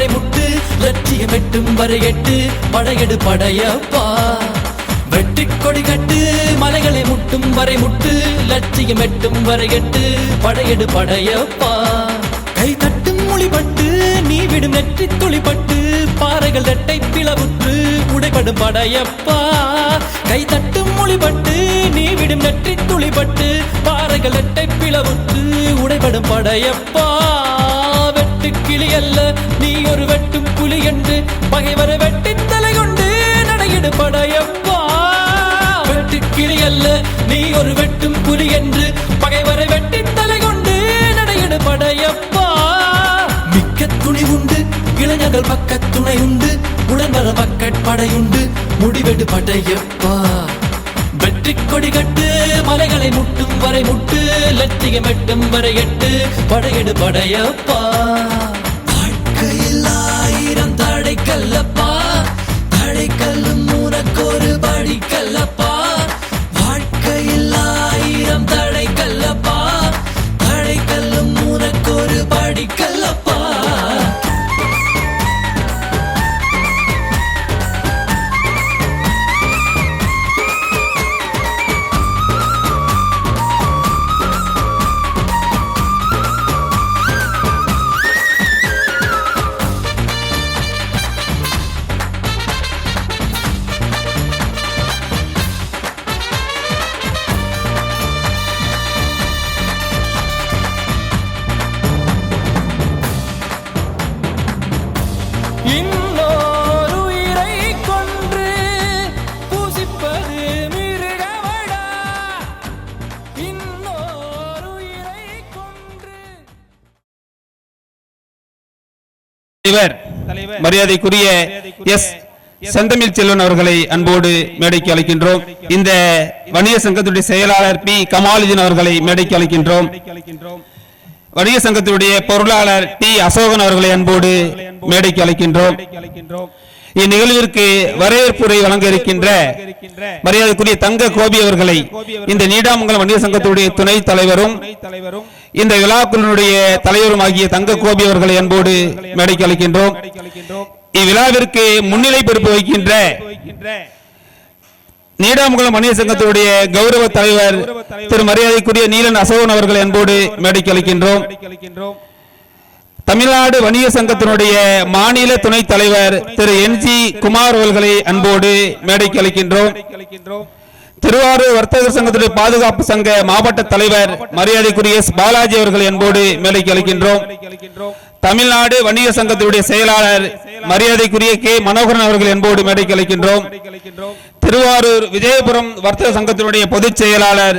வரை முட்டு லட்சியம் எட்டும் வரை எட்டு படையெடு படையப்பா வெற்றி கொடி கட்டு மலைகளை முட்டும் வரை முட்டு லட்சியம் எட்டும் வரை எட்டு படையெடு படையப்பா கை தட்டும் மொழிபட்டு நீ விடும் நெற்றி துளிப்பட்டு பாறைகள் ரெட்டை பிளவுற்று உடைபடும் படையப்பா கை தட்டும் மொழிபட்டு நீ விடும் நெற்றி துளிப்பட்டு பாறைகள் ரெட்டை பிளவுற்று உடைபடும் படையப்பா வெட்டு கிளி அல்ல நீ ஒரு வெட்டும் புலி என்று பகைவரை வெட்டி தலை கொண்டு நடையிடு படையப்பா வெட்டு கிளி அல்ல நீ ஒரு வெட்டும் புலி என்று பகைவரை வெட்டி தலை கொண்டு நடையிடு படையப்பா மிக்க துணி உண்டு இளைஞர்கள் பக்க துணை உண்டு உடன்வர படையுண்டு முடிவெடு படையப்பா வெற்றி கொடி கட்டு மலைகளை முட்டும் வரை முட்டு லட்சியம் எட்டும் வரை எட்டு படையெடு படையப்பா வாழ்க்கையில் 1000 தடை கல்லப்பா தடை கல்லும் உனக்கொரு படி கல்லப்பா வாழ்க்கையில் 1000 தடை கல்லப்பா தடை கல்லும் உனக்கொரு படி கல்லப்பா மரியாதைக்குரிய எஸ் செந்தமிழ் செல்வன் அவர்களை அன்போடு மேடைக்கு அழைக்கின்றோம். இந்த வணிக சங்கத்துடைய செயலாளர் பி கமாலுதீன் அவர்களை மேடைக்கு அழைக்கின்றோம். வணிக சங்கத்துடைய பொருளாளர் டி அசோகன் அவர்களை அன்போடு மேடைக்கு அழைக்கின்றோம். இந்நிகழ்விற்கு வரவேற்புரை வழங்க இருக்கின்ற மரியாதைக்குரிய தங்க கோபி அவர்களை இந்த நீடாமங்கலம் வணிக சங்கத்துடைய துணை தலைவரும் இந்த விழாக்குழுவினுடைய தலைவரும் ஆகிய தங்க கோபி அவர்களை அன்போடு மேடைக்கு அழைக்கின்றோம். இவ்விழாவிற்கு முன்னிலை பொறுப்பு வகிக்கின்ற நீடாமங்கலம் வணிக சங்கத்துடைய கௌரவ தலைவர் திரு மரியாதைக்குரிய நீலன் அசோகன் அவர்களை அன்போடு மேடைக்கு அழைக்கின்றோம். தமிழ்நாடு வணிக சங்கத்தினுடைய மாநில துணைத் தலைவர் திரு என்ஜி குமார் அவர்களை அன்போடு மேடைக்கு அழைக்கின்றோம். திருவாரூர் வர்த்தகர் சங்கத்துடைய பாதுகாப்பு சங்க மாவட்ட தலைவர் மரியாதைக்குரிய எஸ் பாலாஜி அவர்களை அன்போடு மேடைக்கு அழைக்கின்றோம். தமிழ்நாடு வணிக சங்கத்துடைய செயலாளர் மரியாதைக்குரிய கே மனோகரன் அவர்கள் அன்போடு மேடைக்கு அழைக்கின்றோம். திருவாரூர் விஜயபுரம் வர்த்தக சங்கத்தினுடைய பொதுச் செயலாளர்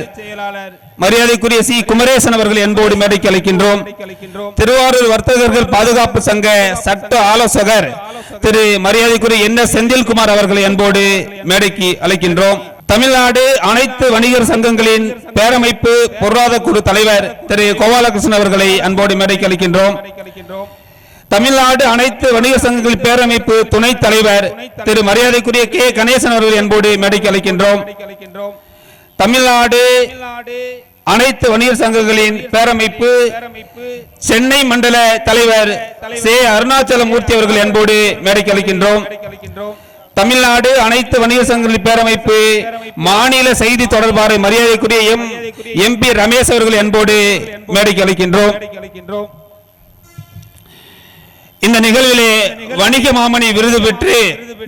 மரியாதைக்குரிய சி குமரேசன் அவர்கள் அன்போடு மேடைக்கு அழைக்கின்றோம். திருவாரூர் வர்த்தகர்கள் பாதுகாப்பு சங்க சட்ட ஆலோசகர் திரு மரியாதைக்குரிய என் எஸ் செந்தில்குமார் அவர்களை அன்போடு மேடைக்கு அழைக்கின்றோம். தமிழ்நாடு அனைத்து வணிகர் சங்கங்களின் பேரமைப்பு பொருளாதார குழு தலைவர் திரு கோபாலகிருஷ்ணன் அவர்களை அன்போடு மேடைக்கு அழைக்கின்றோம். தமிழ்நாடு அனைத்து வணிக சங்கங்களின் பேரமைப்பு துணைத் தலைவர் திரு மரியாதைக்குரிய கே கணேசன் அவர்களை அன்போடு மேடைக்கு அழைக்கின்றோம். தமிழ்நாடு அனைத்து வணிகர் சங்கங்களின் பேரமைப்பு சென்னை மண்டல தலைவர் சே அருணாச்சலமூர்த்தி அவர்கள் அன்போடு மேடைக்கு அழைக்கின்றோம். தமிழ்நாடு அனைத்து வணிக சங்கங்களின் பேரமைப்பு மாநில செய்தி தொடர்பாளர் மரியாதைக்குரிய எம்பி ரமேஷ் அவர்கள் அன்போடு மேடைக்கு அழைக்கின்றோம். இந்த நிகழ்விலே வணிக மாமணி விருது பெற்று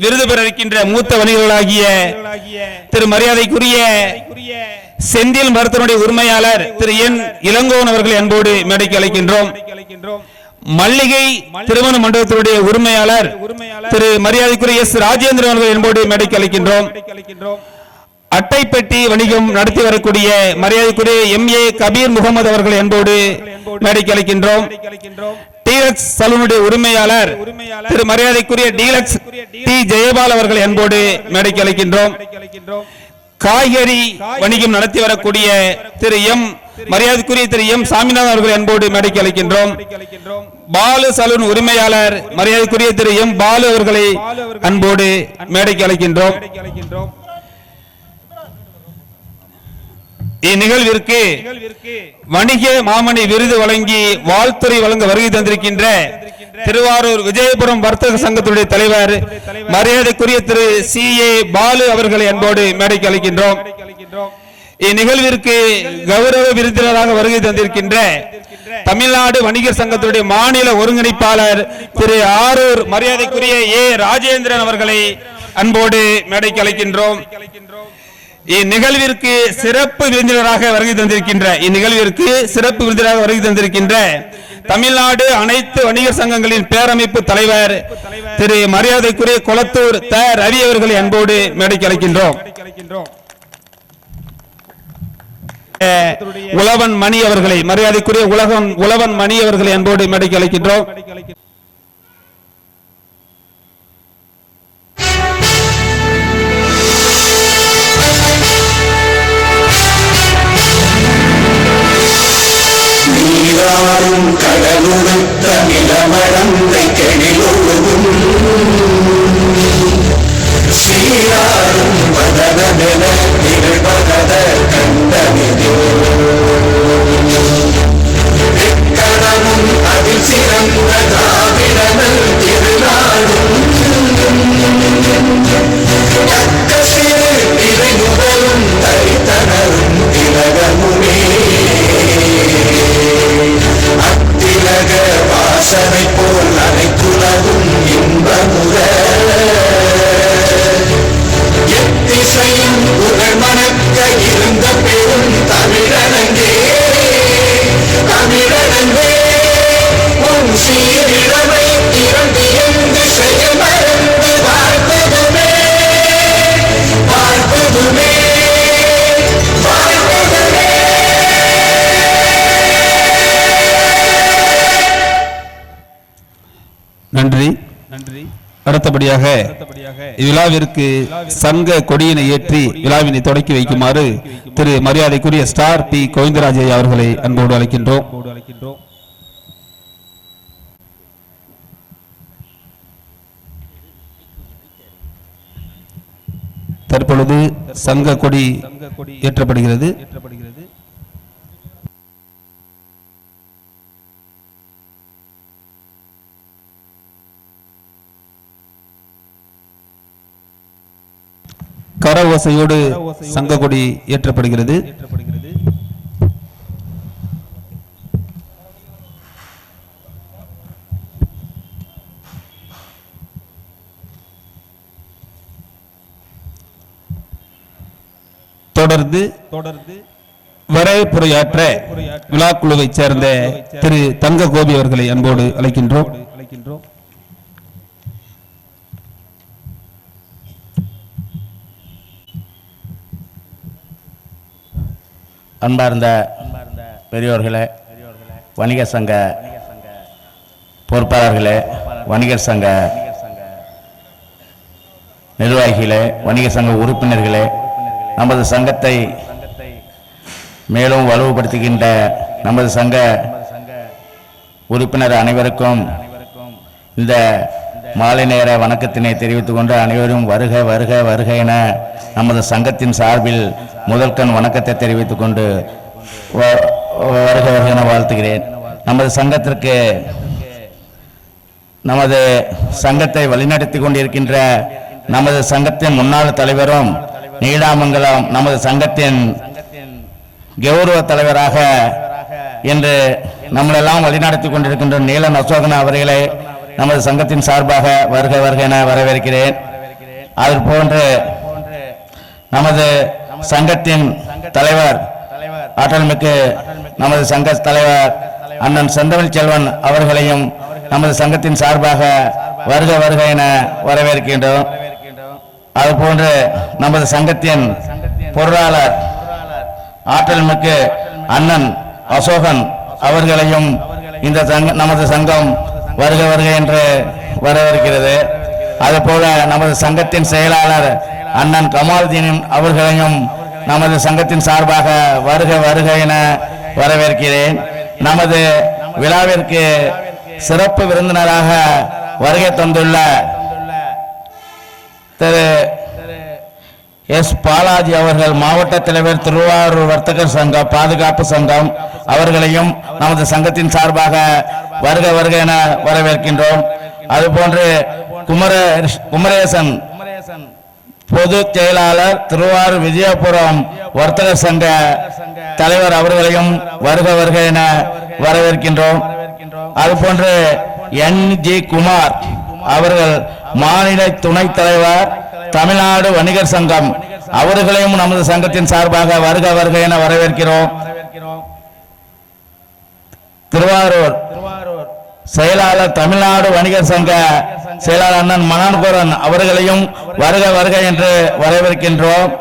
விருது பெற இருக்கின்ற மூத்த வணிகர்களாகிய திரு மரியாதைக்குரிய செந்தில் மருத்துவனுடைய உரிமையாளர் திரு என் இளங்கோவன் அவர்களை அன்போடு மேடைக்கு அழைக்கின்றோம். மல்லிகை திருமண மண்டபத்தினுடைய உரிமையாளர் திரு மரியாதைக்குரிய எஸ் ராஜேந்திரன் அவர்கள் என்போடு மேடைக்கு அழைக்கின்றோம். அட்டைப்பெட்டி வணிகம் நடத்தி வரக்கூடிய மரியாதைக்குரிய எம்ஏ கபீர் முகமது அவர்கள் என்போடு மேடைக்கு அழைக்கின்றோம். டீலக்ஸ் சலூனுடைய உரிமையாளர் திரு மரியாதைக்குரிய டீலக்ஸ் டி ஜெயபால் அவர்கள் என்போடு மேடைக்கு அழைக்கின்றோம். காய்கறி வணிகம் நடத்தி வரக்கூடிய திரு மரியாதைக்குரிய திரு சாமிநாதன் அவர்கள் அன்போடு மேடைக்கு அழைக்கின்றோம். பாலு சலூன் உரிமையாளர் மரியாதைக்குரிய திரு பாலு அவர்களை அன்போடு மேடைக்கு அழைக்கின்றோம். திருவாரூர் விஜயபுரம் வர்த்தக சங்கத்துடைய தலைவர் மரியாதைக்குரிய திரு CA பாலு அவர்களை அன்போடு மேடைக்கு அழைக்கின்றோம். இந்நிகழ்விற்கு கௌரவ விருந்தினராக வருகை தந்திருக்கின்ற தமிழ்நாடு வணிகர் சங்கத்துடைய மாநில ஒருங்கிணைப்பாளர் திரு ஆரூர் மரியாதைக்குரிய ராஜேந்திரன் அவர்களை அன்போடு மேடைக்கு அழைக்கின்றோம். இந்நிகழ்விற்கு சிறப்பு விருந்தினராக வருகை தந்திருக்கின்ற தமிழ்நாடு அனைத்து வணிகர் சங்கங்களின் பேரமைப்பு தலைவர் திரு மரியாதைக்குரிய கொளத்தூர் த ரவி அவர்களை அன்போடு மேடைக்கு அழைக்கின்றோம். உழவன் மணி அவர்களை மரியாதைக்குரிய உழவன் மணி அவர்களை அன்போடு மேடைக்கு அழைக்கின்றோம். கடலுடுத்த நிலமடந்தை கெழிலொழுகும் சீராரும் வதனமென நிகழ்வத கண்டமிதோ எக்கணமும் அதில் சிறந்த தாவிடனல் திருநாடும் தக்க சிறு நிறை முதலும் தரித்தனரும் திலகமுமே அத்திலக வாசனை போல் அனைத்துலகும் இன்பமுற எத்திசையும் புகழ் மணக்க இருந்த பெரும் தமிழனங்கே உன் சீரிழமை திரண்டு எங்கு செயல் மறந்து வாழ்வதுமே நன்றி. அடுத்தபடியாக இவ்விழாவிற்கு சங்க கொடியினை ஏற்றி விழாவினை தொடக்கி வைக்குமாறு திரு மரியாதைக்குரிய ஸ்டார் பி கோவிந்தராஜ் அவர்களை அன்போடு அழைக்கின்றோம். தற்பொழுது சங்க கொடி ஏற்றப்படுகிறது. கர ஓசையோடு சங்க கொடி ஏற்றப்படுகிறது. தொடர்ந்து வரவேற்புரையாற்ற விழாக்குழுவை சேர்ந்த திரு தங்க கோபி அவர்களை அன்போடு அழைக்கின்றோம். அன்பார்ந்த பெரியோர்களே, வணிகர் சங்க பொறுப்பாளர்களே, வணிகர் சங்க நிர்வாகிகளே, வணிகர் சங்க உறுப்பினர்களே, நமது சங்கத்தை மேலும் வலுப்படுத்துகின்ற நமது சங்க உறுப்பினர் அனைவருக்கும் இந்த மாலை நேர வணக்கத்தினை தெரிவித்துக் கொண்டு அனைவரும் வருக வருக வருக என நமது சங்கத்தின் சார்பில் முதல்கண் வணக்கத்தை தெரிவித்துக் கொண்டு வருக வருக என வாழ்த்துகிறேன். நமது சங்கத்திற்கு நமது சங்கத்தை வழிநடத்தி கொண்டிருக்கின்ற நமது சங்கத்தின் முன்னாள் தலைவரும் நீடாமங்கலம் நமது சங்கத்தின் கௌரவ தலைவராக இன்று நம்மளெல்லாம் வழிநடத்தி கொண்டிருக்கின்ற நீலன் அசோகன் அவர்களை நமது சங்கத்தின் சார்பாக வருக வருக என வரவேற்கிறேன். அது போன்று நமது சங்கத்தின் தலைவர் ஆற்றல் மிக்க நமது சங்க தலைவர் அண்ணன் செந்தமிழ் செல்வன் அவர்களையும் நமது சங்கத்தின் சார்பாக வருக வருக என வரவேற்கின்றோம். அதுபோன்று நமது சங்கத்தின் பொருளாளர் ஆற்றல் மிக்க அண்ணன் அசோகன் அவர்களையும் இந்த நமது சங்கம் வருக வருக என்று வரவேற்கிறது. அதுபோல நமது சங்கத்தின் செயலாளர் அண்ணன் கமாலுதீன் அவர்களையும் நமது சங்கத்தின் சார்பாக வருக வருக என வரவேற்கிறேன். நமது விழாவிற்கு சிறப்பு விருந்தினராக வருகை தந்துள்ள திரு எஸ் பாலாஜி அவர்கள் மாவட்ட தலைவர் திருவாரூர் வர்த்தகர் சங்க பாதுகாப்பு சங்கம் அவர்களையும் நமது சங்கத்தின் சார்பாக வருக வருக என வரவேற்கின்றோம். அதுபோன்று குமரேசன் பொது செயலாளர் திருவாரூர் விஜயபுரம் வர்த்தக சங்க தலைவர் அவர்களையும் வருக வருக என வரவேற்கின்றோம். அதுபோன்று NG குமார் அவர்கள் மாநில துணைத் தலைவர் தமிழ்நாடு வணிகர் சங்கம் அவர்களையும் நமது சங்கத்தின் சார்பாக வருக வருக என வரவேற்கிறோம். திருவாரூர் செயலாளர் தமிழ்நாடு வணிகர் சங்க செயலாளர் அண்ணன் மணன்கோரன் அவர்களையும் வருக வருக என்று வரவேற்கின்றோம்.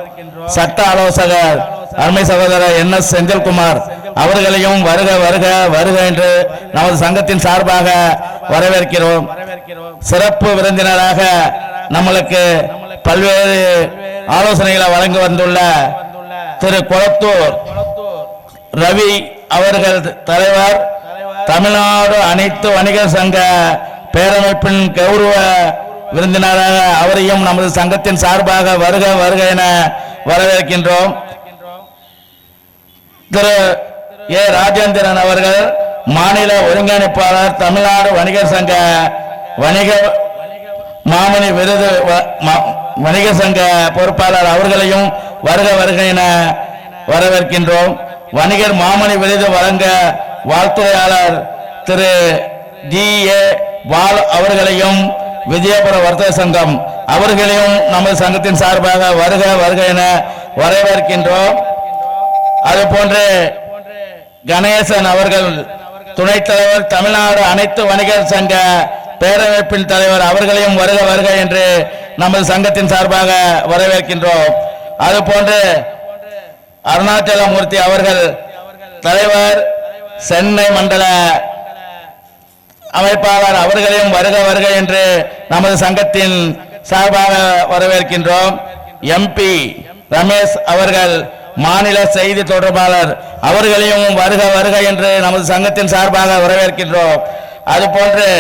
சட்ட ஆலோசகர் அருமை சகோதரர் NS செந்தில்குமார் அவர்களையும் வருக வருக வருக என்று நமது சங்கத்தின் சார்பாக வரவேற்கிறோம். சிறப்பு விருந்தினராக நம்மளுக்கு பல்வேறு ஆலோசனைகளை வழங்க வந்துள்ள திரு கொளத்தூர் ரவி அவர்கள் தலைவர் தமிழ்நாடு அனைத்து வணிகர் சங்க பேரமைப்பின் கௌரவ விருந்தினராக அவரையும் நமது சங்கத்தின் சார்பாக வருக வருக என வரவேற்கின்றோம். திரு ஏ ராஜேந்திரன் அவர்கள் மாநில ஒருங்கிணைப்பாளர் தமிழ்நாடு வணிகர் சங்க வணிக மாமணி விருது வணிக சங்க பொறுப்பாளர் அவர்களையும் வருக வருக என வரவேற்கின்றோம். வணிகர் மாமணி விருது வழங்க வாழ்த்துறையாளர் திரு GA பால் அவர்களையும் விஜயபுரம் வர்த்தக சங்கம் அவர்களையும் நமது சங்கத்தின் சார்பாக வருக வருக என வரவேற்கின்றோம். அதுபோன்று கணேசன் அவர்கள் துணைத் தலைவர் தமிழ்நாடு அனைத்து வணிகர் சங்க பேரமைப்பின் தலைவர் அவர்களையும் வருக வருக என்று நமது சங்கத்தின் சார்பாக வரவேற்கின்றோம். அதுபோன்று அருணாச்சலமூர்த்தி அவர்கள் தலைவர் சென்னை மண்டல அமைப்பாளர் அவர்களையும் வருக வருக என்று நமது சங்கத்தின் சார்பாக வரவேற்கின்றோம். MP ரமேஷ் அவர்கள் மாநில செய்தி தொடர்பாளர் அவர்களையும் வருக வருக என்று நமது சங்கத்தின் சார்பாக வரவேற்கின்றோம். அதுபோன்று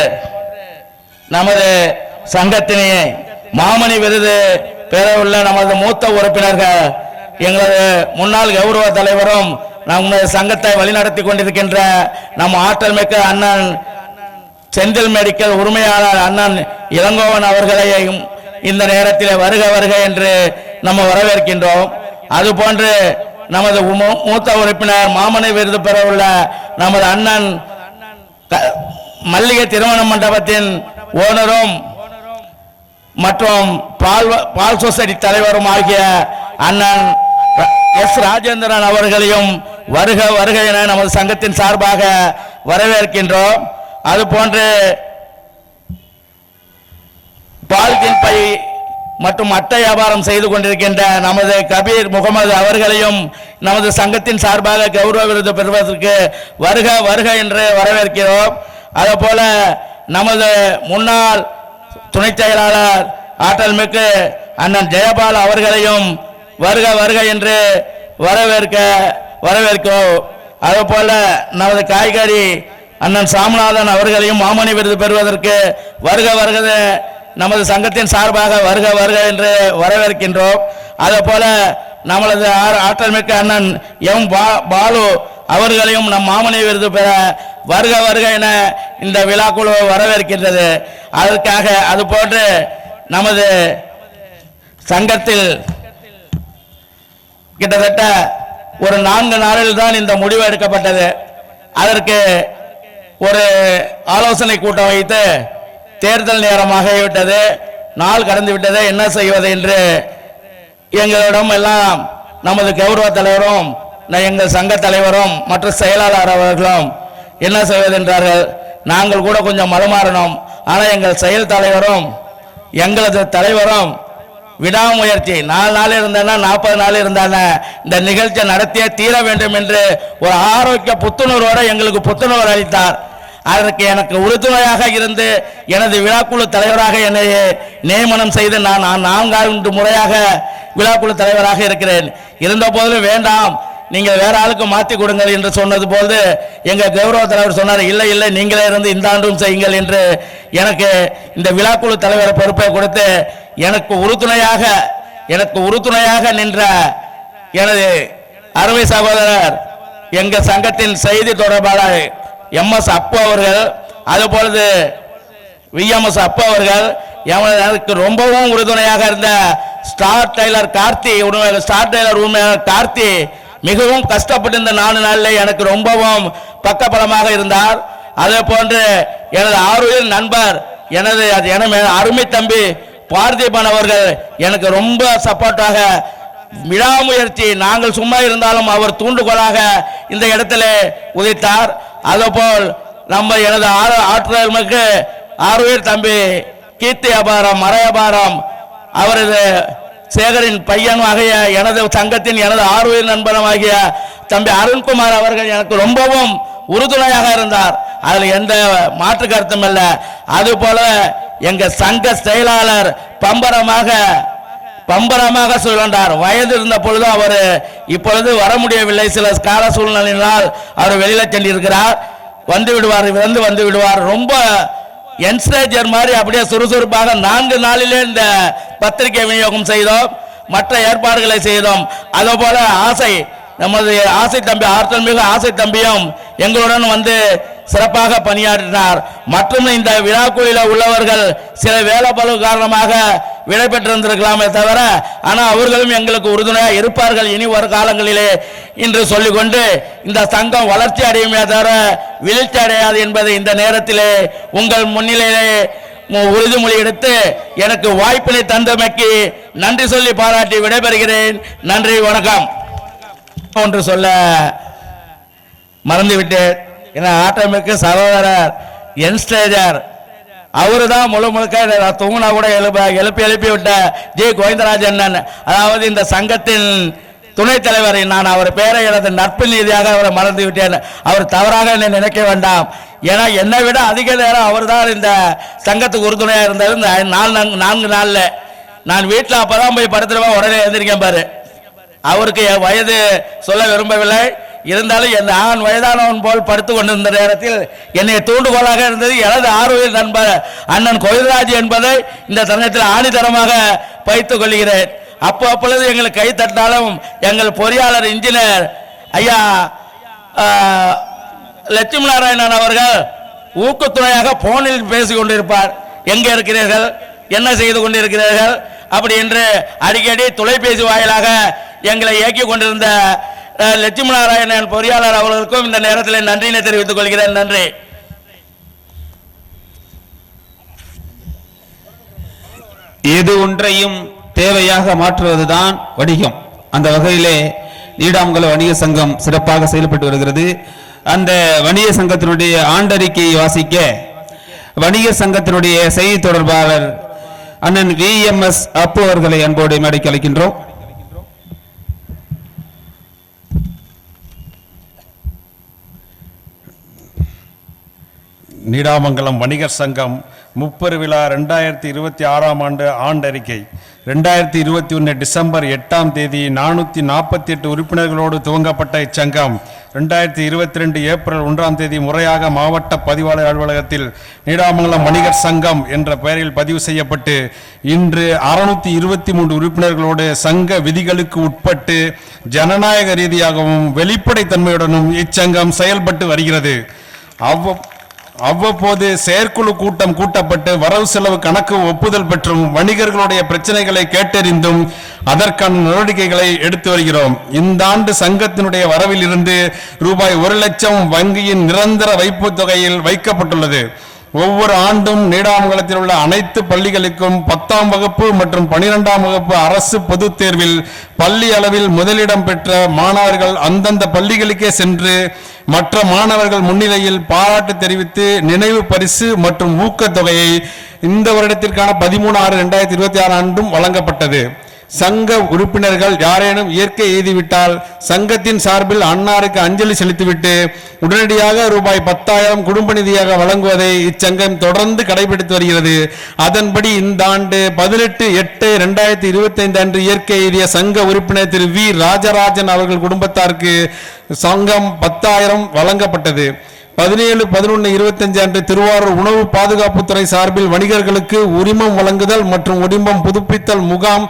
நமது சங்கத்தினை மாமணி விருது பெற உள்ள நமது மூத்த உறுப்பினர்கள் எங்களது முன்னாள் கௌரவ தலைவரும் நமது சங்கத்தை வழிநடத்தி கொண்டிருக்கின்ற நம் ஆற்றல் மிக்க அண்ணன் செந்தில் மெடிக்கல் உரிமையாளர் அண்ணன் இளங்கோவன் அவர்களையும் இந்த நேரத்தில் வருக வருக என்று நம்ம வரவேற்கின்றோம். அதுபோன்று நமது மூத்த உறுப்பினர் மாமணி விருது பெற உள்ள நமது அண்ணன் மல்லிகை திருமண மண்டபத்தின் ஓனரும் மற்றும் பால் சொசைட்டி தலைவரும் ஆகிய அண்ணன் எஸ் ராஜேந்திரன் அவர்களையும் வருக வருக என நமது சங்கத்தின் சார்பாக வரவேற்கின்றோம். அதுபோன்று பால்தீன் பை மற்றும் அட்டை வியாபாரம் செய்து கொண்டிருக்கின்ற நமது கபீர் முகமது அவர்களையும் நமது சங்கத்தின் சார்பாக கௌரவ விருது பெறுவதற்கு வருக வருக என்று வரவேற்கிறோம். அதுபோல நமது முன்னாள் துணை செயலாளர் ஆற்றல் மிக்க அண்ணன் ஜெயபால் அவர்களையும் வருக வருக என்று வரவேற்கிறோம். அதுபோல நமது காய்கறி அண்ணன் சாமிநாதன் அவர்களையும் மாமணி விருது பெறுவதற்கு வருக வருக நமது சங்கத்தின் சார்பாக வருக வருக என்று வரவேற்கின்றோம். அதுபோல நமது ஆற்றல் மிக்க அண்ணன் பாலு அவர்களையும் நம் மாமணி விருது பெற வருக வருக என இந்த விழாக்குழு வரவேற்கின்றது. அதற்காக அதுபோன்று நமது சங்கத்தில் கிட்டத்தட்ட ஒரு 4 நாளில் தான் இந்த முடிவு எடுக்கப்பட்டது. அதற்கு ஒரு ஆலோசனை கூட்டம் வைத்து தேர்தல் நேரமாகிவிட்டது, நாள் கடந்து விட்டது, என்ன செய்வது என்று எங்களிடம் எல்லாம் நமது கௌரவ தலைவரும் எங்கள் சங்க தலைவரும் மற்ற செயலாளர் அவர்களும் என்ன செய்வது என்றார்கள். நாங்கள் கூட கொஞ்சம் மறுமாறணும். ஆனால் எங்கள் செயல் தலைவரும் எங்களது தலைவரும் விடாமுயற்சி 4 நாள் இருந்தானா 40 நாள் இருந்தானா இந்த நிகழ்ச்சியை நடத்தியே தீர வேண்டும் என்று ஒரு ஆரோக்கிய புத்துணர்வோடு எங்களுக்கு புத்துணர்வு அளித்தார். அதற்கு எனக்கு உறுதுணையாக இருந்து எனது விழாக்குழு தலைவராக என்னை நியமனம் செய்து நான் 4 முறையாக விழாக்குழு தலைவராக இருக்கிறேன். இருந்த போதிலும் வேண்டாம், நீங்கள் வேற ஆளுக்கு மாற்றி கொடுங்கள் என்று சொன்னது போது எங்கள் கௌரவ தலைவர் சொன்னார், இல்லை இல்லை நீங்களே இருந்து இந்த ஆண்டும் செய்யுங்கள் என்று எனக்கு இந்த விழாக்குழு தலைவர் பொறுப்பை கொடுத்து எனக்கு உறுதுணையாக எனக்கு உறுதுணையாக நின்ற எனது அருமை சகோதரர் எங்க சங்கத்தின் செய்தி தொடர்பாளர் MS அப்பு அவர்கள், அதுபோலது VMS அப்பு அவர்கள், எனக்கு ரொம்பவும் உறுதுணையாக இருந்த ஸ்டார் டெய்லர் உரிமையாளர் கார்த்தி மிகவும் கஷ்டப்பட்டு இந்த 4 நாளில் எனக்கு ரொம்பவும் பக்கபலமாக இருந்தார். அதே போன்று எனது ஆர்வலர் நண்பர் எனது அருமை தம்பி பார்த்திபன் அவர்கள் எனக்கு ரொம்ப சப்போர்ட்டாக விடாமுயற்சி, நாங்கள் சும்மா இருந்தாலும் அவர் தூண்டுகோலாக இந்த இடத்துல உதைத்தார். அதேபோல் எனது ஆற்றலுக்கு ஆர்வலர் தம்பி கீர்த்தி அபாரம் மறையபாரம் அவரது சேகரின் பையனாகிய எனது சங்கத்தின் எனது ஆர்வலர் நண்பனமாகிய தம்பி அருண்குமார் அவர்கள் எனக்கு ரொம்பவும் உறுதுணையாக இருந்தார். அதில் எந்த மாற்று கருத்தும் இல்லை. அதுபோல எங்க சங்க செயலாளர் பம்பரமாக சொல்கின்றார். வயது இருந்த பொழுது அவர் இப்பொழுது வர முடியவில்லை, சில கால சூழ்நிலையினால் அவர் வெளியில சென்றிருக்கிறார். வந்து விடுவார். ரொம்ப என்ஸ்டேஜர் மாதிரி அப்படியே சுறுசுறுப்பாக 4 நாளிலே இந்த பத்திரிகை விநியோகம் செய்தோம், மற்ற ஏற்பாடுகளை செய்தோம். அதே போல நமது ஆசை தம்பி ஆற்றல் மிகு ஆசை தம்பியும் எங்களுடன் வந்து சிறப்பாக பணியாற்றினார். மற்றும் இந்த விழாக்குழுவில் உள்ளவர்கள் சில வேலைப்பளு காரணமாக விடை பெற்றிருந்திருக்கலாமே தவிர, ஆனால் அவர்களும் எங்களுக்கு உறுதுணையாக இருப்பார்கள் இனி வரும் காலங்களிலே என்று சொல்லிக்கொண்டு இந்த சங்கம் வளர்ச்சி அடையுமே தவிர வீழ்ச்சி அடையாது என்பதை இந்த நேரத்திலே உங்கள் முன்னிலையிலே உறுதிமொழி எடுத்து எனக்கு வாய்ப்பினை தந்தமைக்கு நன்றி சொல்லி பாராட்டி விடைபெறுகிறேன். நன்றி, வணக்கம். ஒன்று சொல்ல மறந்துவிட்டேன். என ஆட்டமிக்க சகோதரர் என்ஸ்டேஜர் அவரு தான் முழுக்க தூங்கினா கூட எழுப்பி விட்ட ஜி கோவிந்தராஜன். அதாவது இந்த சங்கத்தின் துணைத் தலைவர், நான் அவர் பேரை எனது நட்பு நீதியாக அவரை மறந்து விட்டேன். அவர் தவறாக என்னை நினைக்க வேண்டாம். ஏன்னா என்னை விட அதிக நேரம் அவர் தான் இந்த சங்கத்துக்கு உறுதுணையாக இருந்தார். இந்த 4 நாளில் நான் வீட்டில் அப்பதான் போய் படுத்துருவேன், உடனே எழுந்திருக்கேன் பாரு. அவருக்கு வயது சொல்ல விரும்பவில்லை, இருந்தாலும் என் நான் வயதானவன் போல் படுத்து கொண்டிருந்த நேரத்தில் என்னை தூண்டுகோலாக இருந்தது எனது ஆர்வலர் நண்பர் அண்ணன் கோவிந்தராஜ் என்பதை இந்த சமயத்தில் ஆணித்தரமாக வைத்துக் கொள்கிறேன். அப்பொழுது எங்களுக்கு கை தட்டாலும் எங்கள் பொறியாளர் இன்ஜினியர் ஐயா லட்சுமி நாராயணன் அவர்கள் ஊக்கத்துணையாக போனில் பேசிக் கொண்டிருப்பார். எங்கே இருக்கிறீர்கள், என்ன செய்து கொண்டிருக்கிறீர்கள் அப்படி என்று அடிக்கடி தொலைபேசி வாயிலாக எங்களை இயக்கிக் கொண்டிருந்த லட்சுமி நாராயணன் பொறியாளர் அவர்களுக்கும் இந்த நேரத்தில் நன்றினை தெரிவித்துக் கொள்கிறேன். நன்றி. எது ஒன்றையும் தேவையாக மாற்றுவதுதான் வணிகம். அந்த வகையிலே நீடாமங்கலம் வணிக சங்கம் சிறப்பாக செயல்பட்டு வருகிறது. அந்த வணிக சங்கத்தினுடைய ஆண்டறிக்கையை வாசிக்க வணிக சங்கத்தினுடைய செய்தி தொடர்பாளர் அண்ணன் VMS அப்பு அவர்களை அன்போடு மேடைக்கு அழைக்கின்றோம். நீடாமங்கலம் வணிகர் சங்கம் முப்பெரு விழா 2026ஆம் ஆண்டு ஆண்டறிக்கை 2021 டிசம்பர் 8ஆம் தேதி 448 உறுப்பினர்களோடு துவங்கப்பட்ட இச்சங்கம் 2022 ஏப்ரல் 1ஆம் தேதி முறையாக மாவட்ட பதிவாளர் அலுவலகத்தில் நீடாமங்கலம் வணிகர் சங்கம் என்ற பெயரில் பதிவு செய்யப்பட்டு இன்று 623 உறுப்பினர்களோடு சங்க விதிகளுக்கு உட்பட்டு ஜனநாயக ரீதியாகவும் வெளிப்படைத்தன்மையுடனும் இச்சங்கம் செயல்பட்டு வருகிறது. அவ்வப்போது செயற்குழு கூட்டம் கூட்டப்பட்டு வரவு செலவு கணக்கு ஒப்புதல் பெற்றும் வணிகர்களுடைய பிரச்சனைகளை கேட்டறிந்தும் அதற்கான நடவடிக்கைகளை எடுத்து வருகிறோம். இந்த ஆண்டு சங்கத்தினுடைய வரவில் இருந்து ரூபாய் 1 லட்சம் வங்கியின் நிரந்தர வைப்பு தொகையில் வைக்கப்பட்டுள்ளது. ஒவ்வொரு ஆண்டும் நீடாமங்கலத்தில் உள்ள அனைத்து பள்ளிகளுக்கும் 10ஆம் வகுப்பு மற்றும் 12ஆம் வகுப்பு அரசு பொதுத் தேர்வில் பள்ளி அளவில் முதலிடம் பெற்ற மாணவர்கள் அந்தந்த பள்ளிகளுக்கே சென்று மற்ற மாணவர்கள் முன்னிலையில் பாராட்டு தெரிவித்து நினைவு பரிசு மற்றும் ஊக்கத்தொகையை இந்த வருடத்திற்கான 13/6/2026 ஆண்டும் வழங்கப்பட்டது. சங்க உறுப்பினர்கள் யாரேனும் இயற்கை எய்திவிட்டால் சங்கத்தின் சார்பில் அன்னாருக்கு அஞ்சலி செலுத்திவிட்டு உடனடியாக ரூபாய் 10,000 குடும்ப நிதியாக வழங்குவதை இச்சங்கம் தொடர்ந்து கடைபிடித்து வருகிறது. அதன்படி இந்த ஆண்டு 18/8/2025 அன்று இயற்கை எய்திய சங்க உறுப்பினர் திரு V ராஜராஜன் அவர்கள் குடும்பத்தாருக்கு சங்கம் 10,000 வழங்கப்பட்டது. 17/11/25 அன்று திருவாரூர் உணவு பாதுகாப்புத்துறை சார்பில் வணிகர்களுக்கு உரிமம் வழங்குதல் மற்றும் உரிமம் புதுப்பித்தல் முகாம்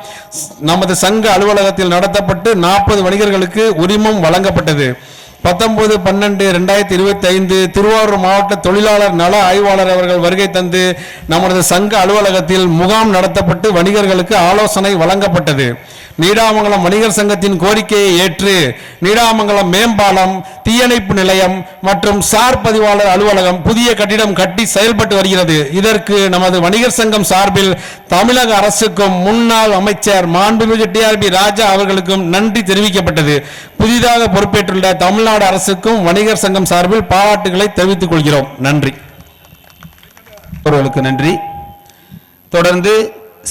நமது சங்க அலுவலகத்தில் நடத்தப்பட்டு 40 வணிகர்களுக்கு உரிமம் வழங்கப்பட்டது. 19/12/2025 திருவாரூர் மாவட்ட தொழிலாளர் நல ஆய்வாளர் அவர்கள் வருகை தந்து நமது சங்க அலுவலகத்தில் முகாம் நடத்தப்பட்டு வணிகர்களுக்கு ஆலோசனை வழங்கப்பட்டது. நீடாமங்கலம் வணிகர் சங்கத்தின் கோரிக்கையை ஏற்று நீடாமங்கலம் மேம்பாலம், தீயணைப்பு நிலையம் மற்றும் சார் பதிவாளர் அலுவலகம் புதிய கட்டிடம் கட்டி செயல்பட்டு வருகிறது. இதற்கு நமது வணிகர் சங்கம் சார்பில் தமிழக அரசுக்கும் முன்னாள் அமைச்சர் மாண்புமிகு டிஆர்பி ராஜா அவர்களுக்கும் நன்றி தெரிவிக்கப்பட்டது. புதிதாக பொறுப்பேற்றுள்ள தமிழ்நாடு அரசுக்கும் வணிகர் சங்கம் சார்பில் பாராட்டுகளை தெரிவித்துக் கொள்கிறோம். நன்றி. அவர்களுக்கு நன்றி. தொடர்ந்து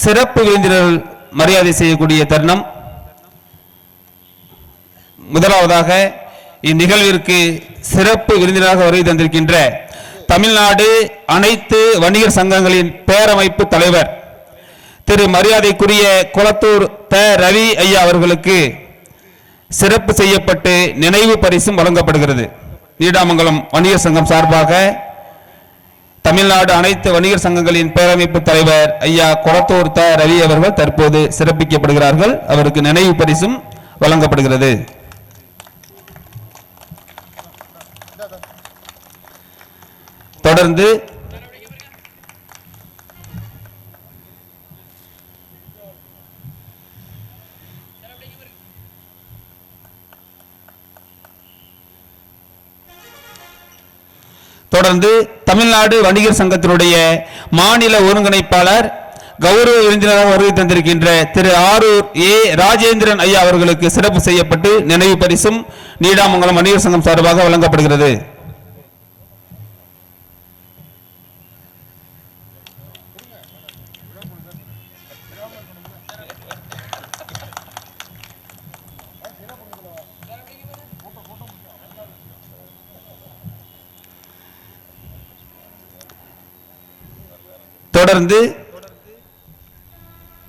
சிறப்பு விருந்தினர்கள் மரியாதை செய்யக்கூடிய தருணம். முதலாவதாக இந்நிகழ்விற்கு சிறப்பு விருந்தினராக வருகை தந்திருக்கின்ற தமிழ்நாடு அனைத்து வணிகர் சங்கங்களின் பேரமைப்பு தலைவர் திரு மரியாதைக்குரிய குளத்தூர் த. ரவி ஐயா அவர்களுக்கு சிறப்பு செய்யப்பட்டு நினைவு பரிசும் வழங்கப்படுகிறது. நீடாமங்கலம் வணிகர் சங்கம் சார்பாக தமிழ்நாடு அனைத்து வணிகர் சங்கங்களின் பேரமைப்பு தலைவர் ஐயா குளத்தூர் த. ரவி அவர்கள் தற்போது சிறப்பிக்கப்படுகிறார்கள். அவருக்கு நினைவு பரிசும் வழங்கப்படுகிறது. தொடர்ந்து தமிழ்நாடு வணிகர் சங்கத்தினுடைய மாநில ஒருங்கிணைப்பாளர் கௌரவ விருந்தினராக வருகை தந்திருக்கின்ற திரு ஆரூர் ஏ. ராஜேந்திரன் ஐயா அவர்களுக்கு சிறப்பு செய்யப்பட்டு நினைவு பரிசும் நீடாமங்கலம் வணிகர் சங்கம் சார்பாக வழங்கப்படுகிறது. தொடர்ந்து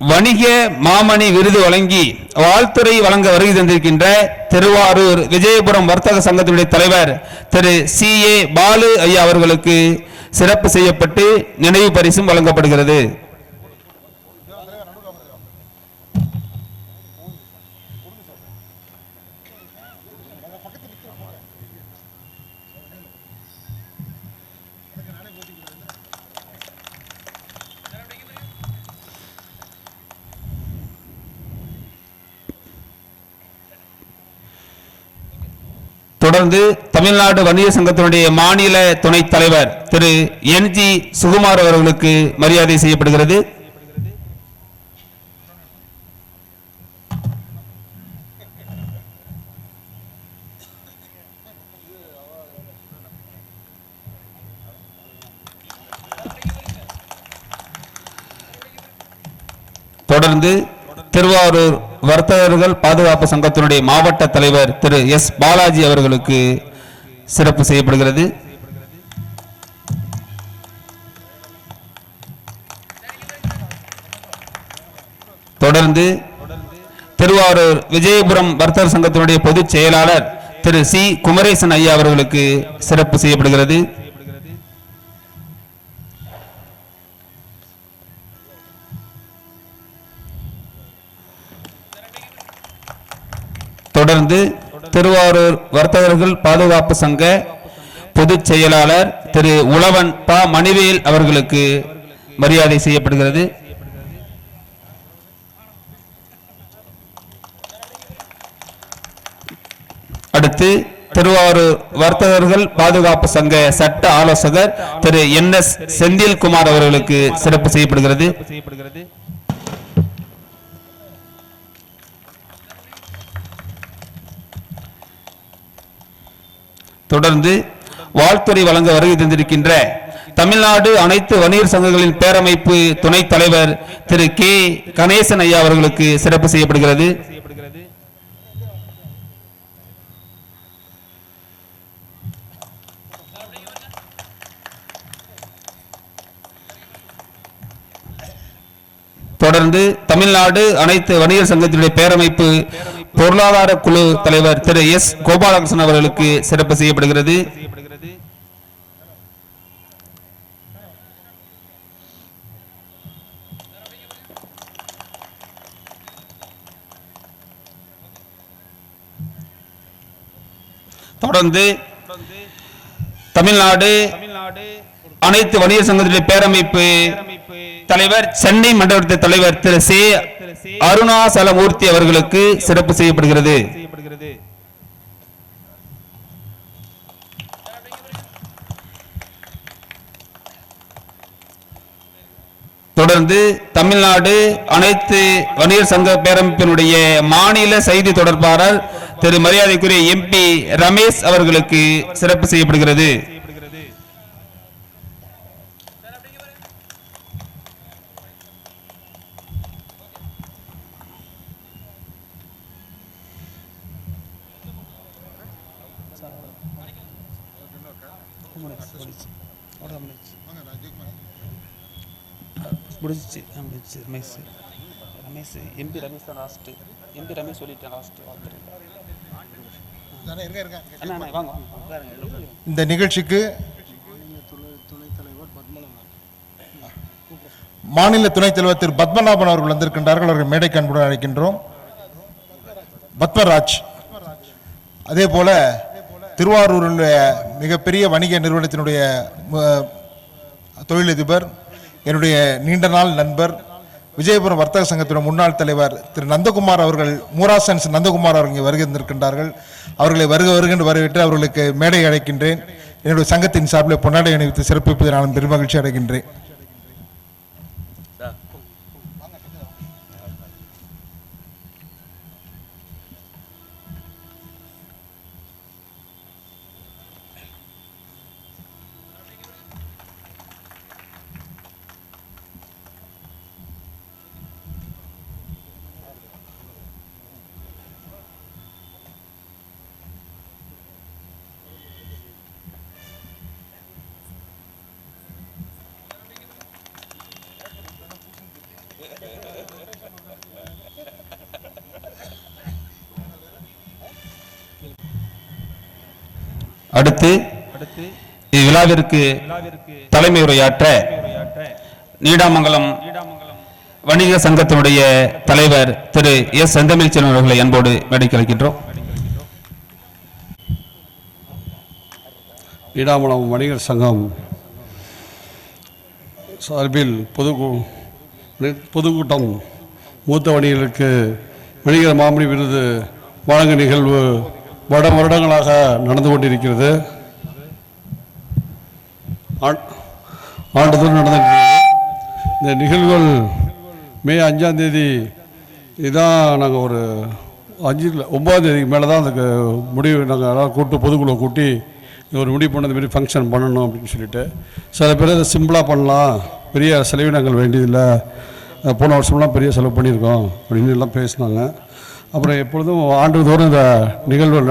வணிக மாமணி விருது வழங்கி வாழ்த்துறை வழங்க வருகை தந்திருக்கின்ற திருவாரூர் விஜயபுரம் வர்த்தக சங்கத்தினுடைய தலைவர் திரு சி.ஏ. பாலு ஐயா அவர்களுக்கு சிறப்பு செய்யப்பட்டு நினைவு பரிசும் வழங்கப்படுகிறது. தொடர்ந்து தமிழ்நாடு வணிகர் சங்கத்தினுடைய மாநில துணைத் தலைவர் திரு என்.ஜி. சுகுமார் அவர்களுக்கு மரியாதை செய்யப்படுகிறது. தொடர்ந்து திருவாரூர் வர்த்தகர்கள் பாதுகாப்பு சங்கத்தினுடைய மாவட்ட தலைவர் திரு எஸ். பாலாஜி அவர்களுக்கு சிறப்பு செய்யப்படுகிறது. தொடர்ந்து திருவாரூர் விஜயபுரம் வர்த்தக சங்கத்தினுடைய பொதுச் செயலாளர் திரு சி. குமரேசன் ஐயா அவர்களுக்கு சிறப்பு செய்யப்படுகிறது. தொடர்ந்து திருவாரூர் வர்த்தகர்கள் பாதுகாப்பு சங்க பொதுச் செயலாளர் திரு உழவன் ப. மணிவேல் அவர்களுக்கு மரியாதை செய்யப்படுகிறது. அடுத்து திருவாரூர் வர்த்தகர்கள் பாதுகாப்பு சங்க சட்ட ஆலோசகர் திரு என்.எஸ். செந்தில்குமார் அவர்களுக்கு சிறப்பு செய்யப்படுகிறது. தொடர்ந்து வாழ்த்துறை வழங்க வருகை தந்திருக்கின்ற தமிழ்நாடு அனைத்து வணிகர் சங்கங்களின் பேரமைப்பு துணைத் தலைவர் திரு கே. கணேசன் ஐயா அவர்களுக்கு சிறப்பு செய்யப்படுகிறது. தொடர்ந்து தமிழ்நாடு அனைத்து வணிகர் சங்கத்தினுடைய பேரமைப்பு பொருளாதார குழு தலைவர் திரு எஸ். கோபாலகிருஷ்ணன் அவர்களுக்கு சிறப்பு செய்யப்படுகிறது. தொடர்ந்து தமிழ்நாடு அனைத்து வணிகர் சங்கத்தினுடைய பேரமைப்பு தலைவர், சென்னை மண்டலத்தின் தலைவர் திரு சி அருணாசலமூர்த்தி அவர்களுக்கு சிறப்பு செய்யப்படுகிறது. தொடர்ந்து தமிழ்நாடு அனைத்து வணிகர் சங்க பேரமைப்பினுடைய மாநில செய்தி தொடர்பாளர் திரு மரியாதைக்குரிய எம்பி ரமேஷ் அவர்களுக்கு சிறப்பு செய்யப்படுகிறது. இந்த நிகழ்ச்சிக்கு மாநில துணைத் தலைவர் திரு பத்மநாபன் அவர்கள் வந்திருக்கின்றார்கள். அவர்கள் மேடைக்கு அன்புடன் அழைக்கின்றோம். பத்மராஜ், அதே போல திருவாரூரில் மிகப்பெரிய வணிக நிறுவனத்தினுடைய தொழிலதிபர், என்னுடைய நீண்ட நாள் நண்பர், விஜயபுரம் வர்த்தக சங்கத்தின் முன்னாள் தலைவர் திரு நந்தகுமார் அவர்கள், மூராசன்ஸ் நந்தகுமார் அவர்கள் இங்கே வருகின்றிருக்கின்றார்கள். அவர்களை வருகின்ற வரவேற்று அவர்களுக்கு மேடை அழைக்கின்றேன். என்னுடைய சங்கத்தின் சார்பில் பொன்னாடை அணிவித்து சிறப்பிப்பதை நான் பெருமகிழ்ச்சி அடைகின்றேன். அடுத்து இவ்விழாவிற்கு தலைமை உரையாற்ற நீடாமங்கலம் வணிக சங்கத்தினுடைய தலைவர் திரு எஸ் செந்தமிழ்ச்செல்வன் அவர்களை அன்போடு மேடைக்கு அழைக்கின்றோம். நீடாமங்கலம் வணிகர் சங்கம் சார்பில் பொதுக்கூட்டம் மூத்த வணிகர்களுக்கு வணிகர் மாமணி விருது வழங்கும் நிகழ்வு பல வருடங்களாக நடந்து கொண்டிருக்கிறது. ஆண்டுதோறும் நடந்திருக்கிறது. இந்த நிகழ்வுகள் மே 5ஆம் தேதி இதான் நாங்கள் ஒரு 9ஆம் தேதிக்கு மேலே தான் அதுக்கு முடிவு நாங்கள் எல்லாம் பொதுக்குழுவை கூட்டி ஒரு முடிவு பண்ண மாரி ஃபங்க்ஷன் பண்ணணும் அப்படின்னு சொல்லிட்டு, சில பேர் அதை சிம்பிளாக பண்ணலாம், பெரிய செலவினங்கள் வேண்டியதில்லை, போன வருஷம்லாம் பெரிய செலவு பண்ணியிருக்கோம் அப்படின்னு எல்லாம் பேசினாங்க. அப்புறம் எப்பொழுதும் ஆண்டுதோறும் இந்த நிகழ்வுகள்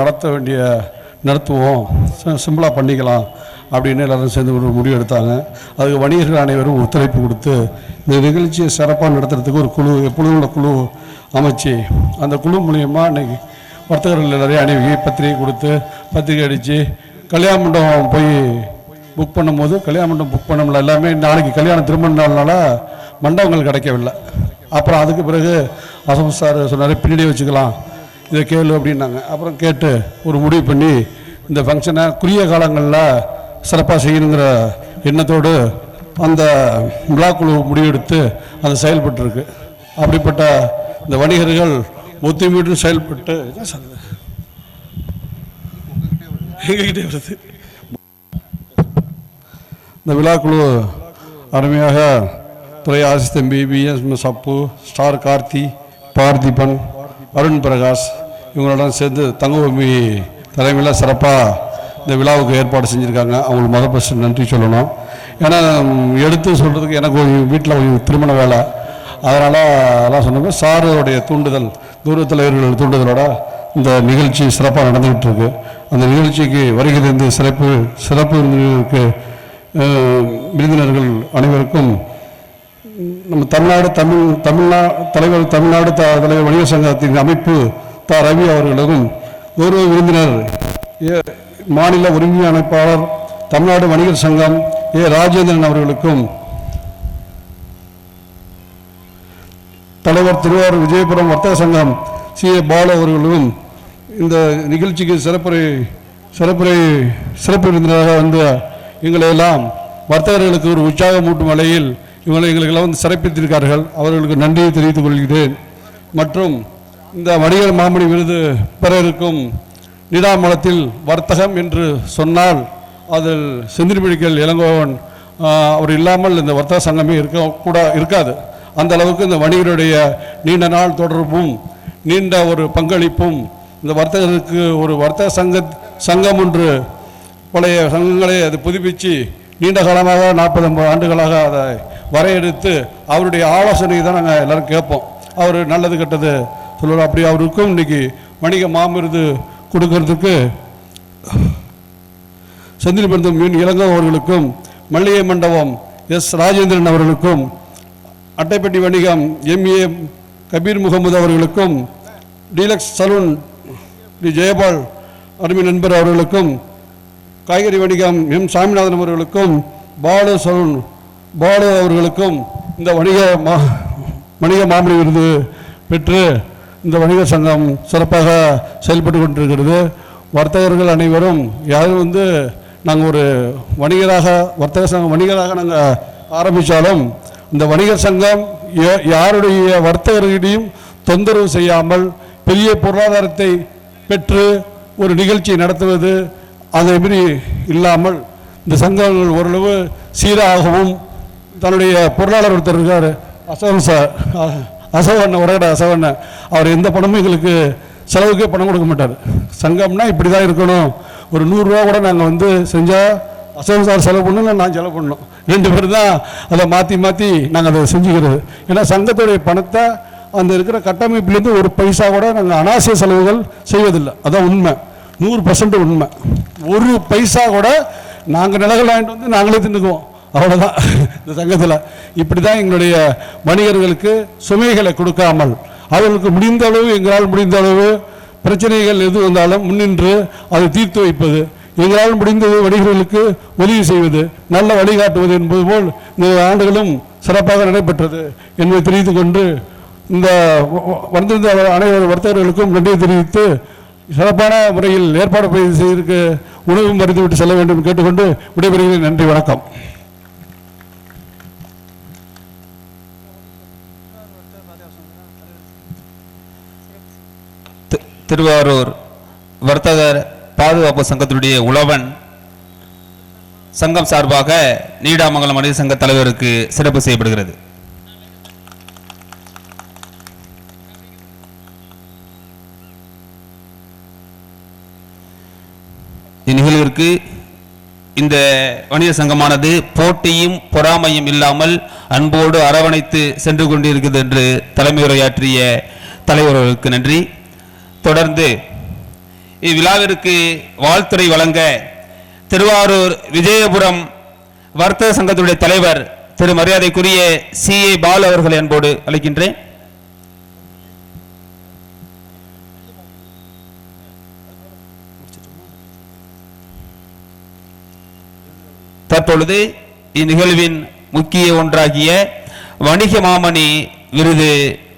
நடத்துவோம், சிம்பிளாக பண்ணிக்கலாம் அப்படின்னு எல்லோரும் சேர்ந்து ஒரு முடிவு எடுத்தாங்க. அதுக்கு வணிகர்கள் அனைவரும் ஒத்துழைப்பு கொடுத்து இந்த நிகழ்ச்சியை சிறப்பாக நடத்துறதுக்கு ஒரு குழு, எப்பொழுதும் உள்ள குழு அமைச்சு, அந்த குழு மூலியமாக இன்றைக்கி வர்த்தகர்கள் நிறைய அணிவி பத்திரிகை கொடுத்து பத்திரிகை அடித்து கல்யாண மண்டபம் போய் புக் பண்ணும்போது கல்யாண மண்டபம் புக் பண்ணல, எல்லாமே நாளைக்கு கல்யாணம் திருமண நாள்னால மண்டபங்கள் கிடைக்கவில்லை. அப்புறம் அதுக்கு பிறகு அசம் சார் சொன்னார், பின்னாடியே வச்சுக்கலாம் இதை கேளு அப்படின்னாங்க. அப்புறம் கேட்டு ஒரு முடிவு பண்ணி இந்த ஃபங்க்ஷனை குறுகிய காலங்களில் சிறப்பாக செய்யணுங்கிற எண்ணத்தோடு அந்த விழா குழு முடிவெடுத்து அது செயல்பட்டுருக்கு. அப்படிப்பட்ட இந்த வணிகர்கள் ஒத்துமையுடன் செயல்பட்டு எங்ககிட்டே வருது. இந்த விழாக்குழு அருமையாக துறை ஆசிஸ் தம்பி, பிஎஸ் சப்பு, ஸ்டார் கார்த்தி, பார்த்திபன், அருண் பிரகாஷ் இவங்களோட சேர்ந்து தங்கபூமி தலைமையில் சிறப்பாக இந்த விழாவுக்கு ஏற்பாடு செஞ்சுருக்காங்க. அவங்களுக்கு முதல் ஃபஸ்ட்டு நன்றி சொல்லணும். ஏன்னா எடுத்து சொல்கிறதுக்கு எனக்கு வீட்டில் திருமண வேலை, அதனால் அதெல்லாம் சொன்னாங்க. சாருடைய தூண்டுதல், தூர தலைவர்கள் தூண்டுதலோட இந்த நிகழ்ச்சி சிறப்பாக நடந்துகிட்டு இருக்கு. அந்த நிகழ்ச்சிக்கு வருகிறது சிறப்பு விருந்தினர்கள் அனைவருக்கும் நம்ம தமிழ்நாடு தலைவர் வணிகர் சங்கத்தின் அமைப்பு ரவி அவர்களுக்கும், கௌரவ விருந்தினர் மாநில ஒருங்கிணைப்பாளர் தமிழ்நாடு வணிகர் சங்கம் ராஜேந்திரன் அவர்களுக்கும், தலைவர் திருவாரூர் விஜயபுரம் வர்த்தக சங்கம் பாலு அவர்களும் இந்த நிகழ்ச்சிக்கு சிறப்புரை சிறப்பு விருந்தினராக வந்து எங்களை எல்லாம் வர்த்தகர்களுக்கு ஒரு உற்சாகமூட்டும் வகையில் எங்களுக்கெல்லாம் வந்து சிறப்பித்திருக்கார்கள். அவர்களுக்கு நன்றியை தெரிவித்துக் கொள்கிறேன். மற்றும் இந்த வணிகர் மாமணி விருது பெற இருக்கும் நீடாமங்கலத்தில் வர்த்தகம் என்று சொன்னால் அதில் செந்தில்மெடிக்கல் இளங்கோவன் அவர் இல்லாமல் இந்த வர்த்தக சங்கமே இருக்காது. அந்த அளவுக்கு இந்த வணிகருடைய நீண்ட நாள் தொடர்பும் நீண்ட ஒரு பங்களிப்பும் இந்த வர்த்தகருக்கு ஒரு வர்த்தக சங்கம் ஒன்று பழைய சங்கங்களை அது புதுப்பித்து நீண்ட காலமாக 40-50 ஆண்டுகளாக அதை வரையெடுத்து அவருடைய ஆலோசனை தான் நாங்கள் எல்லோரும் கேட்போம். அவர் நல்லது கெட்டது சொல்லுவார். அப்படி அவருக்கும் இன்றைக்கி வணிக மாமிருது கொடுக்கறதுக்கு செந்தில்பெருந்தம் மீன் இளங்கோ அவர்களுக்கும் மல்லிகை மண்டபம் எஸ் ராஜேந்திரன் அவர்களுக்கும் அட்டைப்பட்டி வணிகம் MA கபீர் முகமது அவர்களுக்கும் டீலக்ஸ் சலூன் டி ஜெயபால் அருமை நண்பர் அவர்களுக்கும் காய்கறி வணிகம் M சாமிநாதன் அவர்களுக்கும் பாலு சலூன் பாலு அவர்களுக்கும் இந்த வணிக மாமணி விருது பெற்று இந்த வணிக சங்கம் சிறப்பாக செயல்பட்டு கொண்டிருக்கிறது. வர்த்தகர்கள் அனைவரும் யாரும் வந்து நாங்கள் ஒரு வர்த்தக சங்கம் வணிகராக நாங்கள் ஆரம்பித்தாலும் இந்த வணிகர் சங்கம் யாருடைய வர்த்தகர்களிடையும் தொந்தரவு செய்யாமல் பெரிய பொருளாதாரத்தை பெற்று ஒரு நிகழ்ச்சி நடத்துவது அதேமாரி இல்லாமல் இந்த சங்கங்கள் ஓரளவு சீராகவும் தன்னுடைய பொருளாளர் ஒருத்தர் இருக்கார் அசவண்ண உரகட அசவண்ண அவர் எந்த பணமும் எங்களுக்கு செலவுக்கே பணம் கொடுக்க மாட்டார். சங்கம்னா இப்படி தான் இருக்கணும். ஒரு 100 ரூபா கூட நாங்கள் வந்து செஞ்சால் அசவன் சார் செலவு பண்ணணும், நான் செலவு பண்ணணும், 2 பேர் தான் அதை மாற்றி நாங்கள் அதை செஞ்சுக்கிறது. ஏன்னா சங்கத்துடைய பணத்தை அந்த இருக்கிற கட்டமைப்பிலேருந்து ஒரு பைசா கூட நாங்கள் அனாவசிய செலவுகள் செய்வதில்லை. அதான் உண்மை, 100% உண்மை. ஒரு பைசா கூட நாங்கள் நிலங்கள் வாங்கிட்டு வந்து நாங்களே தின்னுக்குவோம், அவ்வளோதான். இந்த சங்கத்தில் இப்படி தான் எங்களுடைய வணிகர்களுக்கு சுமைகளை கொடுக்காமல் அவர்களுக்கு முடிந்த அளவு எங்களால் முடிந்த அளவு பிரச்சனைகள் எது வந்தாலும் முன்னின்று அதை தீர்த்து வைப்பது, எங்களால் முடிந்தது வணிகர்களுக்கு உதவி செய்வது, நல்ல வழிகாட்டுவது என்பது போல் இந்த ஆண்டுகளும் சிறப்பாக நடைபெற்றது என்பதை தெரிவித்துக் கொண்டு இந்த வந்திருந்த அனைவரு வர்த்தகர்களுக்கும் நன்றியை தெரிவித்து சிறப்பான முறையில் ஏற்பாடு செய்திருக்க உணவு மருந்துவிட்டு செல்ல வேண்டும் கேட்டுக்கொண்டு விடைபெறுகிறேன். நன்றி, வணக்கம். திருவாரூர் வர்த்தகர் பாதுகாப்பு சங்கத்தினுடைய உழவன் சங்கம் சார்பாக நீடாமங்கலம் வணிக சங்க தலைவருக்கு சிறப்பு செய்யப்படுகிறது. இந்நிகழ்விற்கு இந்த வணிக சங்கமானது போட்டியும் பொறாமையும் இல்லாமல் அன்போடு அரவணைத்து சென்று கொண்டிருக்கிறது என்று தலைமை உரையாற்றிய தலைவர்களுக்கு நன்றி. தொடர்ந்து இவ்விழாவிற்கு வாழ்த்துறை வழங்க திருவாரூர் விஜயபுரம் வர்த்தக சங்கத்துடைய தலைவர் திரு மரியாதைக்குரிய CA பாலு அவர்களை அன்போடு அழைக்கின்றேன். தற்பொழுது இந்நிகழ்வின் முக்கிய ஒன்றாகிய வணிக மாமணி விருது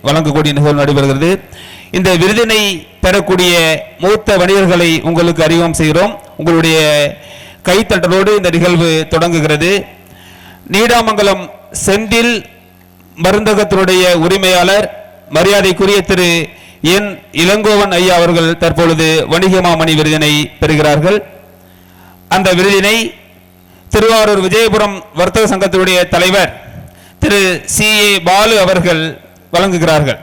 வழங்கக்கூடிய நிகழ்வு நடைபெறுகிறது. இந்த விருதினை பெறக்கூடிய மூத்த வணிகர்களை உங்களுக்கு அறிமுகம் செய்கிறோம். உங்களுடைய கைத்தட்டலோடு இந்த நிகழ்வு தொடங்குகிறது. நீடாமங்கலம் செந்தில் மருந்தகத்தினுடைய உரிமையாளர் மரியாதைக்குரிய திரு N இளங்கோவன் ஐயா அவர்கள் தற்பொழுது வணிக மாமணி விருதினை பெறுகிறார்கள். அந்த விருதினை திருவாரூர் விஜயபுரம் வர்த்தக சங்கத்தினுடைய தலைவர் திரு CA பாலு அவர்கள் வழங்குகிறார்கள்.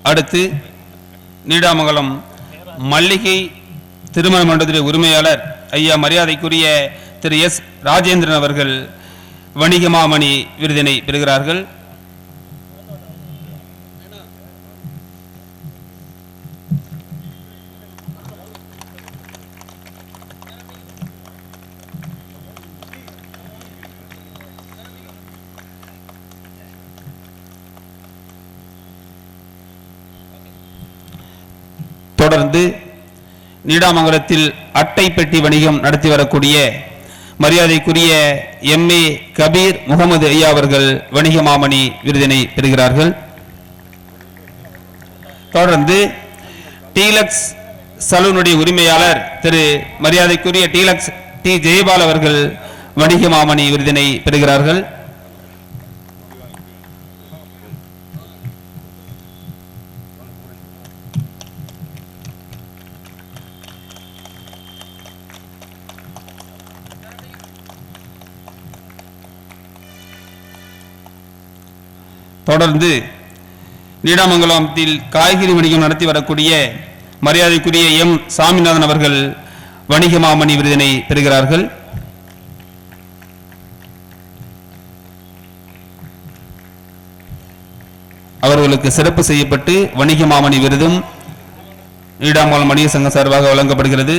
அடுத்து நீடாமங்கலம் மல்லிகை திருமண மண்டபத்தின் உரிமையாளர் ஐயா மரியாதைக்குரிய திரு S ராஜேந்திரன் அவர்கள் வணிக மாமணி விருதினை பெறுகிறார்கள். தொடர்ந்து நீடாமங்கலத்தில் அட்டை பெட்டி வணிகம் நடத்தி வரக்கூடிய மரியாதைக்குரிய MA கபீர் முகமது ஐயா அவர்கள் வணிக மாமணி விருதினை பெறுகிறார்கள். தொடர்ந்து டீலக்ஸ் சலூனுடைய உரிமையாளர் திரு மரியாதைக்குரிய டீலக்ஸ் டி ஜெயபால் அவர்கள் வணிக மாமணி விருதினை பெறுகிறார்கள். தொடர்ந்து நீடாமங்கலத்தில் காய்கறி வணிகம் நடத்தி வரக்கூடிய மரியாதைக்குரிய M சாமிநாதன் அவர்கள் வணிக மாமணி விருதினை பெறுகிறார்கள். அவர்களுக்கு சிறப்பு செய்யப்பட்டு வணிக மாமணி விருதும் நீடாமங்கலம் வணிக சங்கம் சார்பாக வழங்கப்படுகிறது.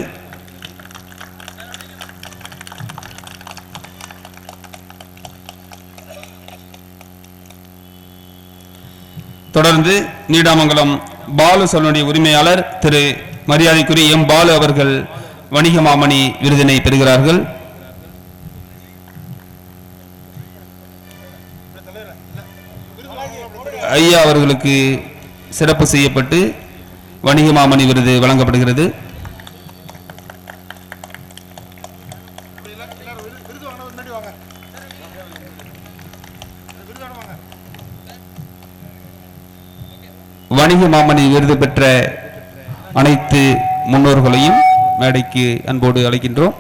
தொடர்ந்து நீடாமங்கலம் பாலு சலூனுடைய உரிமையாளர் திரு மரியாதைக்குரிய M பாலு அவர்கள் வணிக மாமணி விருதினை பெறுகிறார்கள். ஐயா அவர்களுக்கு சிறப்பு செய்யப்பட்டு வணிக மாமணி விருது வழங்கப்படுகிறது. வணிக மாமணி விருது பெற்ற அனைத்து முன்னோர்களையும் மேடைக்கு அன்போடு அழைக்கின்றோம்.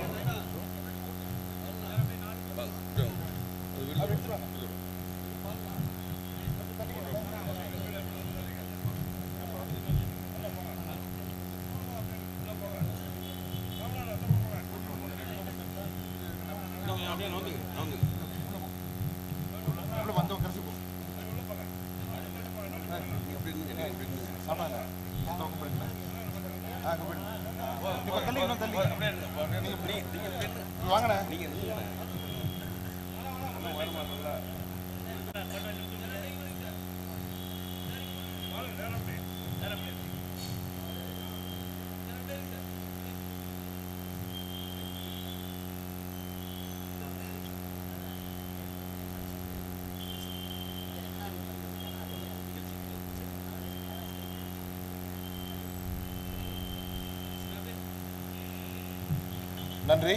நன்றி.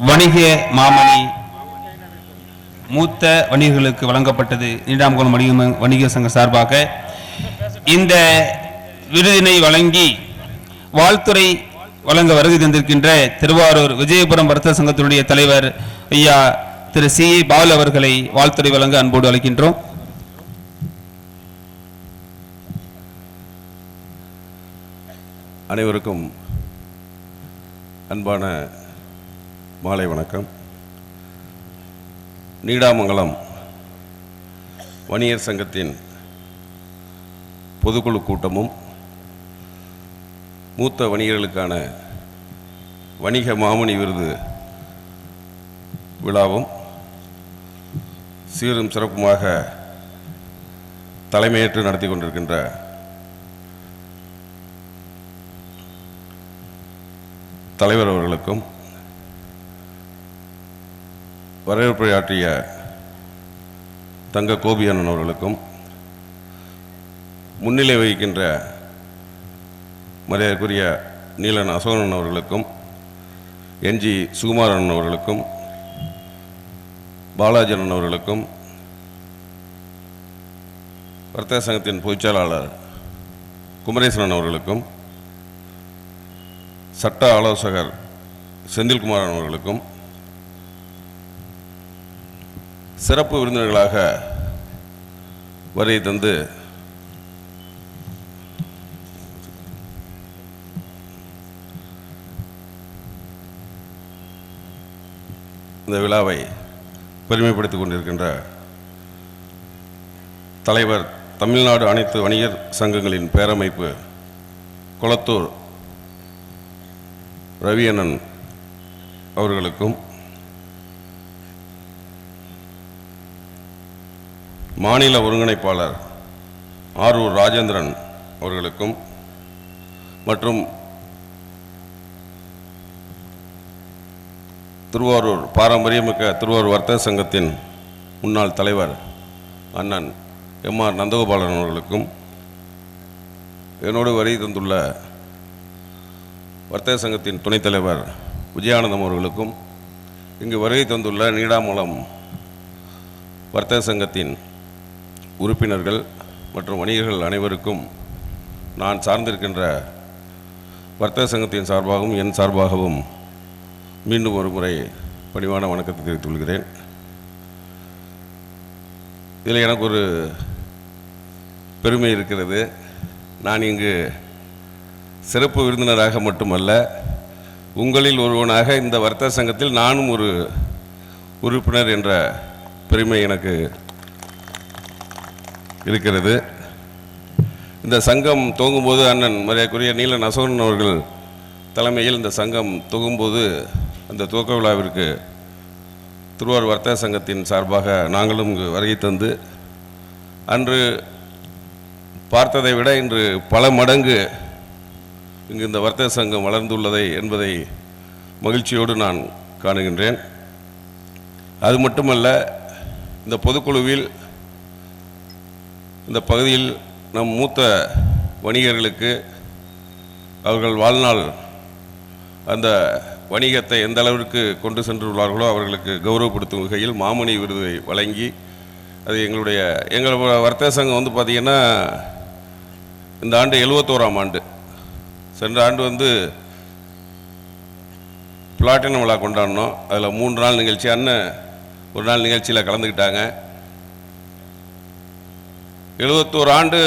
வணிக மாமணி மூத்த வணிகர்களுக்கு வழங்கப்பட்டது. நீடாமங்கலம் வணிக சங்க சார்பாக இந்த விருதினை வழங்கி வாழ்த்துறை வழங்க வருகை தந்திருக்கின்ற திருவாரூர் விஜயபுரம் வர்த்தக சங்கத்தினுடைய தலைவர் ஐயா திரு C பாலு அவர்களை வாழ்த்துறை வழங்க அன்போடு அழைக்கின்றோம். அனைவருக்கும் அன்பான மாலை வணக்கம். நீடாமங்கலம் வணிகர் சங்கத்தின் பொதுக்குழு கூட்டமும் மூத்த வணிகர்களுக்கான வணிக மாமணி விருது விழாவும் சீரும் சிறப்புமாக தலைமையேற்று நடத்தி கொண்டிருக்கின்ற தலைவர் அவர்களுக்கும் வரவேற்புரையாற்றிய தங்க கோபியானன் அவர்களுக்கும் முன்னிலை வகிக்கின்ற மரியாதைக்குரிய நீலன் அசோகன் அவர்களுக்கும் NG சுகுமாரன் அவர்களுக்கும் பாலாஜன் அவர்களுக்கும் வர்த்தக சங்கத்தின் பொதுச்செயலாளர் குமரேசன் அவர்களுக்கும் சட்ட ஆலோசகர் செந்தில்குமார் அவர்களுக்கும் சிறப்பு விருந்தினர்களாக வருகை தந்து இந்த விழாவை பெருமைப்படுத்திக் கொண்டிருக்கின்ற தலைவர் தமிழ்நாடு அனைத்து வணிகர் சங்கங்களின் பேரமைப்பு கொளத்தூர் ரவியண்ணன் அவர்களுக்கும் மாநில ஒருங்கிணைப்பாளர் ஆரூர் ராஜேந்திரன் அவர்களுக்கும் மற்றும் திருவாரூர் பாரம்பரியமிக்க திருவாரூர் வர்த்தக சங்கத்தின் முன்னாள் தலைவர் அண்ணன் எம்.ஆர். நந்தகோபாலன் அவர்களுக்கும் என்னோடு வருகை தந்துள்ள வர்த்தக சங்கத்தின் துணைத் தலைவர் விஜயானந்தம் அவர்களுக்கும் இங்கு வருகை தந்துள்ள நீடாமங்கலம் வர்த்தக சங்கத்தின் உறுப்பினர்கள் மற்றும் வணிகர்கள் அனைவருக்கும் நான் சார்ந்திருக்கின்ற வர்த்தக சங்கத்தின் சார்பாகவும் என் சார்பாகவும் மீண்டும் ஒரு முறை பணிவான வணக்கத்தை தெரிவித்துக் கொள்கிறேன். இதில் எனக்கு ஒரு பெருமை இருக்கிறது. நான் இங்கு சிறப்பு விருந்தினராக மட்டுமல்ல, உங்களில் ஒருவனாக இந்த வர்த்தக சங்கத்தில் நானும் ஒரு உறுப்பினர் என்ற பெருமை எனக்கு இருக்கிறது. இந்த சங்கம் துவங்கும்போது அண்ணன் மரியாதைக்குரிய நீலன் அசோகன் அவர்கள் தலைமையில் இந்த சங்கம் துவங்கும்போது அந்த துவக்க விழாவிற்கு திருவாரூர் வர்த்தக சங்கத்தின் சார்பாக நாங்களும் இங்கு வருகை தந்து அன்று பார்த்ததை விட இன்று பல மடங்கு இங்கு இந்த வர்த்தக சங்கம் வளர்ந்துள்ளதை என்பதை மகிழ்ச்சியோடு நான் காணுகின்றேன். அது மட்டுமல்ல, இந்த பொதுக்குழுவில் இந்த பகுதியில் நம் மூத்த வணிகர்களுக்கு அவர்கள் வாழ்நாள் அந்த வணிகத்தை எந்த அளவிற்கு கொண்டு சென்றுள்ளார்களோ அவர்களுக்கு கௌரவப்படுத்தும் வகையில் மாமணி விருதை வழங்கி, அது எங்கள் வர்த்தக சங்கம் பார்த்திங்கன்னா இந்த ஆண்டு 71ஆம் ஆண்டு. சென்ற ஆண்டு பிளாட்டினம் விழா கொண்டாடினோம். அதில் 3 நாள் நிகழ்ச்சி, அண்ணன் ஒரு நாள் நிகழ்ச்சியில் கலந்துக்கிட்டாங்க. 71 ஆண்டு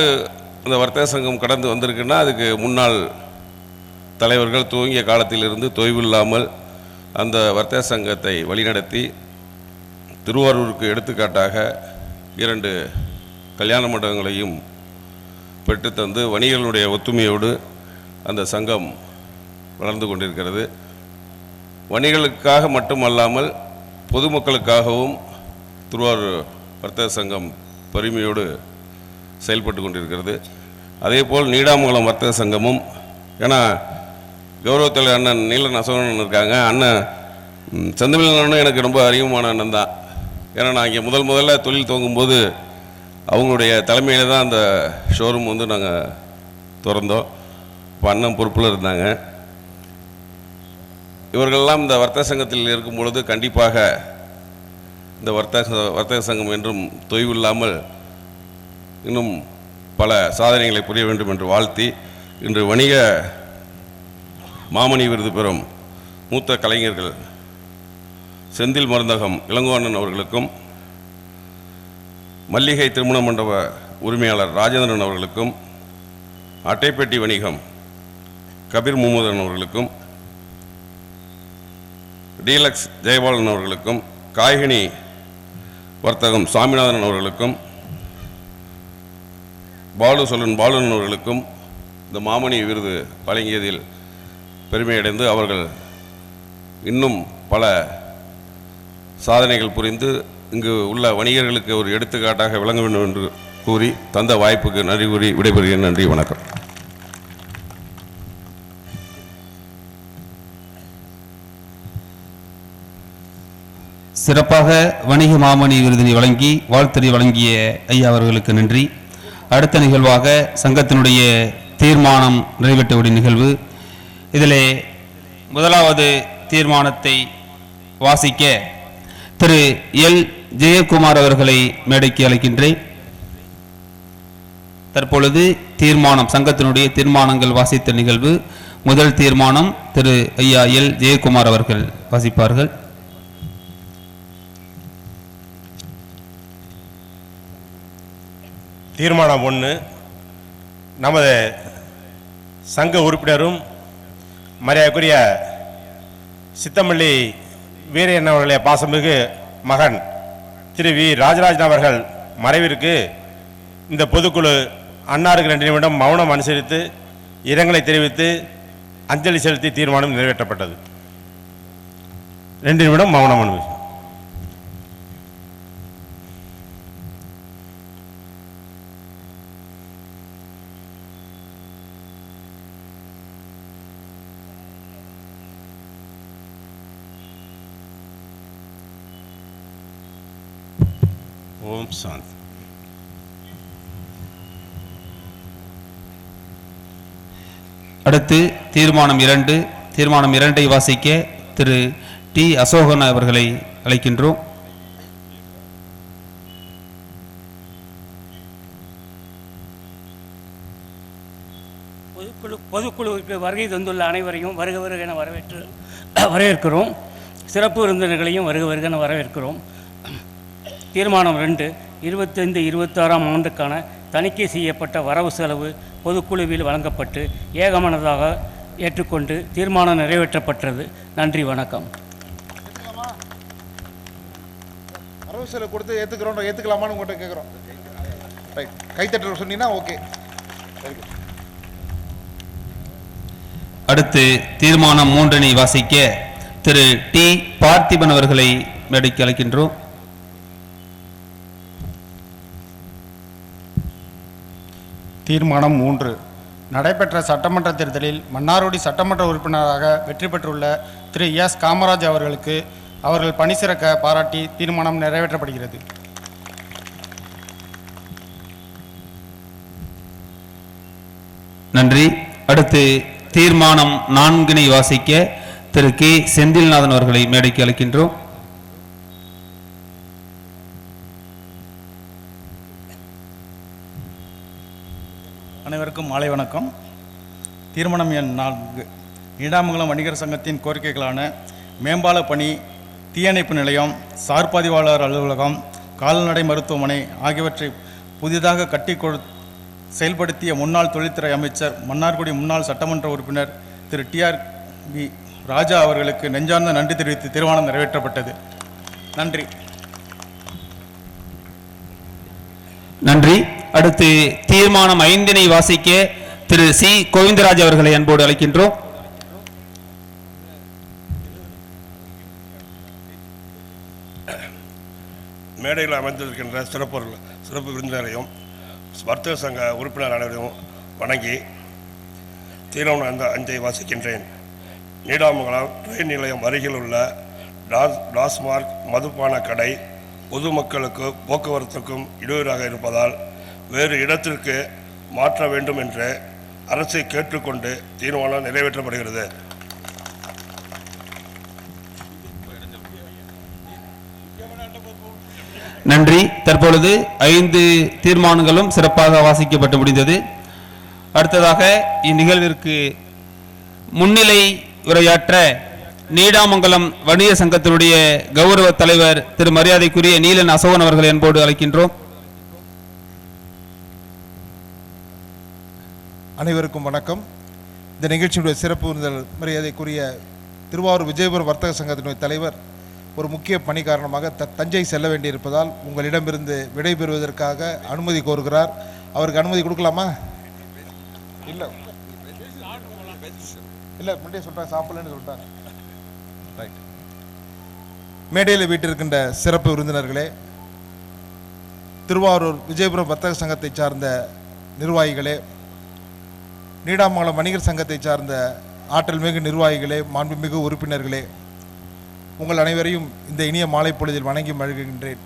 அந்த வர்த்தக சங்கம் கடந்து வந்திருக்குன்னா அதுக்கு முன்னாள் தலைவர்கள் துவங்கிய காலத்திலிருந்து தொய்வில்லாமல் அந்த வர்த்தக சங்கத்தை வழிநடத்தி திருவாரூருக்கு எடுத்துக்காட்டாக 2 கல்யாண மண்டபங்களையும் பெற்றுத்தந்து வணிகர்களுடைய ஒத்துமையோடு அந்த சங்கம் வளர்ந்து கொண்டிருக்கிறது. வணிகர்களுக்காக மட்டுமல்லாமல் பொதுமக்களுக்காகவும் திருவாரூர் வர்த்தக சங்கம் பெருமையோடு செயல்பட்டு கொண்டிருக்கிறது. அதேபோல் நீடாமங்கலம் வர்த்தக சங்கமும், ஏன்னா கௌரவத்தில் அண்ணன் நீலன் அசோகன் இருக்காங்க, அண்ணன் செந்தமிழ் எனக்கு ரொம்ப அறிமுகமான அண்ணன் தான். ஏன்னா நான் இங்கே முதல்ல தொழில் துவங்கும்போது அவங்களுடைய தலைமையில் தான் அந்த ஷோரூம் நாங்கள் திறந்தோம். இப்போ அண்ணன் பொறுப்பில் இருந்தாங்க. இவர்களெல்லாம் இந்த வர்த்தக சங்கத்தில் இருக்கும் பொழுது கண்டிப்பாக இந்த வர்த்தக சங்கம் என்றும் தொய்வில்லாமல் இன்னும் பல சாதனைகளை புரிய வேண்டும் என்று வாழ்த்தி, இன்று வணிக மாமணி விருது பெறும் மூத்த கலைஞர்கள் செந்தில் மருந்தகம் இளங்கோவண்ணன் அவர்களுக்கும், மல்லிகை திருமண மண்டப உரிமையாளர் ராஜேந்திரன் அவர்களுக்கும், அட்டைப்பெட்டி வணிகம் கபீர் முகமதன் அவர்களுக்கும், டீலக்ஸ் ஜெயபாலன் அவர்களுக்கும், காய்கனி வர்த்தகம் சாமிநாதன் அவர்களுக்கும், பாலுன் அவர்களுக்கும் இந்த மாமணி விருது வழங்கியதில் பெருமையடைந்து அவர்கள் இன்னும் பல சாதனைகள் புரிந்து இங்கு உள்ள வணிகர்களுக்கு ஒரு எடுத்துக்காட்டாக விளங்க வேண்டும் என்று கூறி தந்த வாய்ப்புக்கு நன்றி கூறி விடைபெறுகிறேன். நன்றி, வணக்கம். சிறப்பாக வணிக மாமணி விருதினை வழங்கி வாழ்த்துறை வழங்கிய ஐயா அவர்களுக்கு நன்றி. அடுத்த நிகழ்வாக சங்கத்தினுடைய தீர்மானம் நிறைவேற்றக்கூடிய நிகழ்வு. இதிலே முதலாவது தீர்மானத்தை வாசிக்க திரு எல் ஜெயக்குமார் அவர்களை மேடைக்கு அழைக்கின்றேன். தற்பொழுது தீர்மானம், சங்கத்தினுடைய தீர்மானங்கள் வாசித்த நிகழ்வு. முதல் தீர்மானம் திரு ஐயா எல் ஜெயக்குமார் அவர்கள் வாசிப்பார்கள். தீர்மானம் 1. நமது சங்க உறுப்பினரும் மரியாதைக்குரிய சித்தமல்லி வீரன் அவர்களுடைய பாசமிகு மகன் திரு வி ராஜராஜன் அவர்கள் மறைவிற்கு இந்த பொதுக்குழு அன்னாருக்கு 2 நிமிடம் மௌனம் அனுசரித்து இரங்கலை தெரிவித்து அஞ்சலி செலுத்தி தீர்மானம் நிறைவேற்றப்பட்டது. 2 நிமிடம் மௌனம் அனுமதி. ஓம் சாந்தி. அடுத்து தீர்மானம் 2. தீர்மானம் 2ஐ வாசிக்க திரு டி அசோகன் அவர்களை அழைக்கின்றோம். பொதுக்குழுவிற்கு வருகை தந்துள்ள அனைவரையும் வருக வருக என வரவேற்கிறோம். சிறப்பு விருந்தினர்களையும் வருக வருக என வரவேற்கிறோம். தீர்மானம் 2, 25-26ஆம் ஆண்டுக்கான தணிக்கை செய்யப்பட்ட வரவு செலவு பொதுக்குழுவில் வழங்கப்பட்டு ஏகமனதாக ஏற்றுக்கொண்டு தீர்மானம் நிறைவேற்றப்பட்டது. நன்றி, வணக்கம். வரவு செலவு கொடுத்து ஏற்றுக்கலாமான்னு உங்கள்கிட்ட கேட்குறோம். ரைட், கைத்தட்டல் சொன்னீங்கன்னா ஓகே. அடுத்து தீர்மானம் 3ஐ வாசிக்க திரு டி பார்த்திபன் அவர்களை மேடைக்கு அழைக்கின்றோம். தீர்மானம் 3. நடைபெற்ற சட்டமன்ற தேர்தலில் மன்னார்குடி சட்டமன்ற உறுப்பினராக வெற்றி பெற்றுள்ள திரு எஸ் காமராஜ் அவர்களுக்கு அவர்கள் பணி சிறக்க பாராட்டி தீர்மானம் நிறைவேற்றப்படுகிறது. நன்றி. அடுத்து தீர்மானம் 4ஐ வாசிக்க திரு கே செந்தில்நாதன் அவர்களை மேடைக்கு அழைக்கின்றோம். அனைவருக்கும் மாலை வணக்கம். தீர்மானம் எண் 4. நீடாமங்கலம் வணிகர் சங்கத்தின் கோரிக்கைகளான மேம்பால பணி, தீயணைப்பு நிலையம், சார் பதிவாளர் அலுவலகம், கால்நடை மருத்துவமனை ஆகியவற்றை புதிதாக கட்டி செயல்படுத்திய முன்னாள் தொழில்துறை அமைச்சர் மன்னார்குடி முன்னாள் சட்டமன்ற உறுப்பினர் திரு TRV ராஜா அவர்களுக்கு நெஞ்சார்ந்த நன்றி தெரிவித்து தீர்மானம் நிறைவேற்றப்பட்டது. நன்றி. நன்றி. அடுத்து தீர்மானம் 5ஐ வாசிக்க திரு சி கோவிந்தராஜ் அவர்களை அன்போடு அழைக்கின்றோம். மேடையில் அமைந்திருக்கின்ற சிறப்பு விருந்தினரையும் வர்த்தக சங்க உறுப்பினர் அனைவரையும் வணங்கி தீர்மானம் 5ஐ வாசிக்கின்றேன். நீடாமங்கலம் ரயில் நிலையம் அருகில் உள்ள டாஸ்மார்க் மதுபான கடை பொதுமக்களுக்கு போக்குவரத்துக்கும் இடையூறாக இருப்பதால் வேறு இடத்திற்கு மாற்ற வேண்டும் என்று அரசை கேட்டுக்கொண்டு தீர்மானம் நிறைவேற்றப்படுகிறது. நன்றி. தற்பொழுது 5 தீர்மானங்களும் சிறப்பாக வாசிக்கப்பட்டு முடிந்தது. அடுத்ததாக இந்நிகழ்விற்கு முன்னிலை உரையாற்ற நீடாமங்கலம் வணிக சங்கத்தினுடைய கௌரவ தலைவர் திரு மரியாதைக்குரிய நீலன் அசோகன் அவர்களை அன்போடு அழைக்கின்றோம். அனைவருக்கும் வணக்கம். இந்த நிகழ்ச்சியுடைய சிறப்பு விருந்தினர் மரியாதைக்குரிய திருவாரூர் விஜயபுரம் வர்த்தக சங்கத்தினுடைய தலைவர் ஒரு முக்கிய பணி காரணமாக தஞ்சை செல்ல வேண்டியிருப்பதால் உங்களிடமிருந்து விடைபெறுவதற்காக அனுமதி கோருகிறார். அவருக்கு அனுமதி கொடுக்கலாமா? இல்லை முன்னே சொல்கிறாங்க, சாப்பிடலன்னு சொல்லிட்டாங்க. ரைட். மேடையில் வீட்டிருக்கின்ற சிறப்பு விருந்தினர்களே, திருவாரூர் விஜயபுரம் வர்த்தக சங்கத்தை சார்ந்த நிர்வாகிகளே, நீடாமங்கலம் வணிகர் சங்கத்தை சார்ந்த ஆற்றல் மிகு நிர்வாகிகளே, மாண்புமிகு உறுப்பினர்களே, உங்கள் அனைவரையும் இந்த இனிய மாலை பொழுதில் வணங்கி மகிழ்கின்றேன்.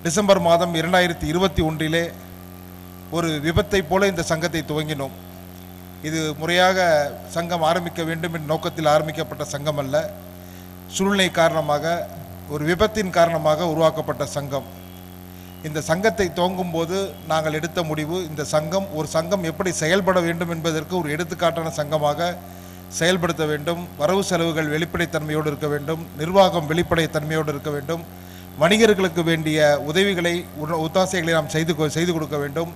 டிசம்பர் மாதம் 2021 ஒரு விபத்தை போல இந்த சங்கத்தை துவங்கினோம். இது முறையாக சங்கம் ஆரம்பிக்க வேண்டும் என்ற நோக்கத்தில் ஆரம்பிக்கப்பட்ட சங்கம் அல்ல. சூழ்நிலை காரணமாக, ஒரு விபத்தின் காரணமாக உருவாக்கப்பட்ட சங்கம். இந்த சங்கத்தை துவங்கும் போது நாங்கள் எடுத்த முடிவு, இந்த சங்கம் ஒரு சங்கம் எப்படி செயல்பட வேண்டும் என்பதற்கு ஒரு எடுத்துக்காட்டான சங்கமாக செயல்படுத்த வேண்டும். வரவு செலவுகள் வெளிப்படைத்தன்மையோடு இருக்க வேண்டும், நிர்வாகம் வெளிப்படைத்தன்மையோடு இருக்க வேண்டும், வணிகர்களுக்கு வேண்டிய உதவிகளை ஒத்தாசைகளை நாம் செய்து கொடுக்க வேண்டும்.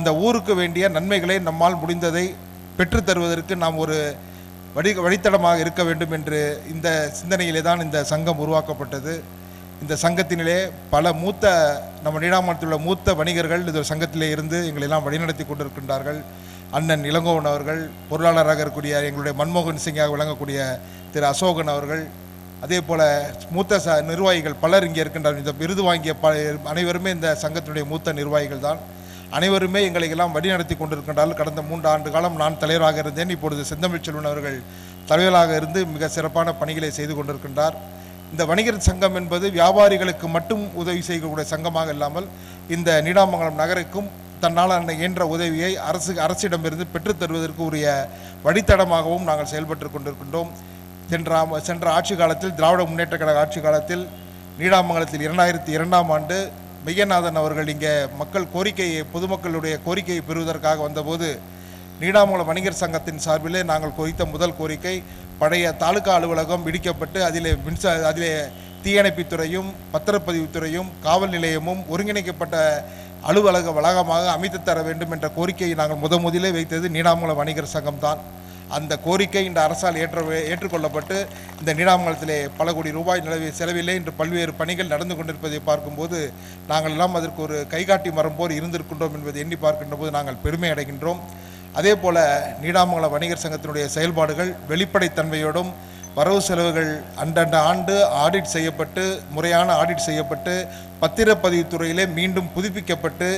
இந்த ஊருக்கு வேண்டிய நன்மைகளை நம்மால் முடிந்ததை பெற்றுத்தருவதற்கு நாம் ஒரு வழித்தடமாக இருக்க வேண்டும் என்று இந்த சிந்தனையிலே தான் இந்த சங்கம் உருவாக்கப்பட்டது. இந்த சங்கத்தினிலே பல நம்ம நீடாமங்கலத்தில் உள்ள மூத்த வணிகர்கள் இந்த சங்கத்திலே இருந்து எங்களெல்லாம் வழிநடத்தி கொண்டிருக்கின்றார்கள். அண்ணன் இளங்கோவன் அவர்கள், பொருளாளராக இருக்கக்கூடிய எங்களுடைய மன்மோகன் சிங்காக விளங்கக்கூடிய திரு அசோகன் அவர்கள், அதே போல் மூத்த நிர்வாகிகள் பலர் இங்கே இருக்கின்றார்கள். இந்த விருது வாங்கிய அனைவருமே இந்த சங்கத்தினுடைய மூத்த நிர்வாகிகள் தான். அனைவருமே எங்களை எல்லாம் வழிநடத்தி கொண்டிருக்கின்றார்கள். கடந்த 3 ஆண்டு காலம் நான் தலைவராக இருந்தேன். இப்பொழுது செந்தமிழ் செல்வன் அவர்கள் தலைவராக இருந்து மிக சிறப்பான பணிகளை செய்து கொண்டிருக்கின்றார். இந்த வணிகர் சங்கம் என்பது வியாபாரிகளுக்கு மட்டும் உதவி செய்யக்கூடிய சங்கமாக இல்லாமல் இந்த நீடாமங்கலம் நகருக்கும் தன்னால் இயன்ற உதவியை அரசிடமிருந்து பெற்றுத் தருவதற்கு உரிய வழித்தடமாகவும் நாங்கள் செயல்பட்டு கொண்டிருக்கின்றோம். சென்ற ஆட்சி காலத்தில், திராவிட முன்னேற்ற கழக ஆட்சி காலத்தில், நீடாமங்கலத்தில் 2002ஆம் ஆண்டு மெய்யநாதன் அவர்கள் இங்கே பொதுமக்களுடைய கோரிக்கையை பெறுவதற்காக வந்தபோது நீடாமங்கலம் வணிகர் சங்கத்தின் சார்பிலே நாங்கள் குறித்த முதல் கோரிக்கை, பழைய தாலுகா அலுவலகம் இடிக்கப்பட்டு அதிலே தீயணைப்புத்துறையும் பத்திரப்பதிவுத்துறையும் காவல் நிலையமும் ஒருங்கிணைக்கப்பட்ட அலுவலக வளாகமாக அமைத்து தர வேண்டும் என்ற கோரிக்கையை நாங்கள் முதலிலே வைத்தது நீடாமங்கலம் வணிகர் சங்கம்தான். அந்த கோரிக்கை இந்த அரசால் ஏற்றுக்கொள்ளப்பட்டு இந்த நீடாமங்கலத்திலே பல கோடி ரூபாய் செலவிலே இன்று பல்வேறு பணிகள் நடந்து கொண்டிருப்பதை பார்க்கும்போது நாங்கள் எல்லாம் அதற்கு ஒரு கைகாட்டி மரம் போல் இருந்திருக்கின்றோம் என்பதை எண்ணி பார்க்கின்ற போது நாங்கள் பெருமை அடைகின்றோம். அதே போல நீடாமங்கலம் வணிகர் சங்கத்தினுடைய செயல்பாடுகள் வெளிப்படைத்தன்மையோடும், வரவு செலவுகள் அந்தந்த ஆண்டு ஆடிட் செய்யப்பட்டு, முறையான ஆடிட் செய்யப்பட்டு, பத்திரப்பதிவுத்துறையிலே மீண்டும் புதுப்பிக்கப்பட்டு,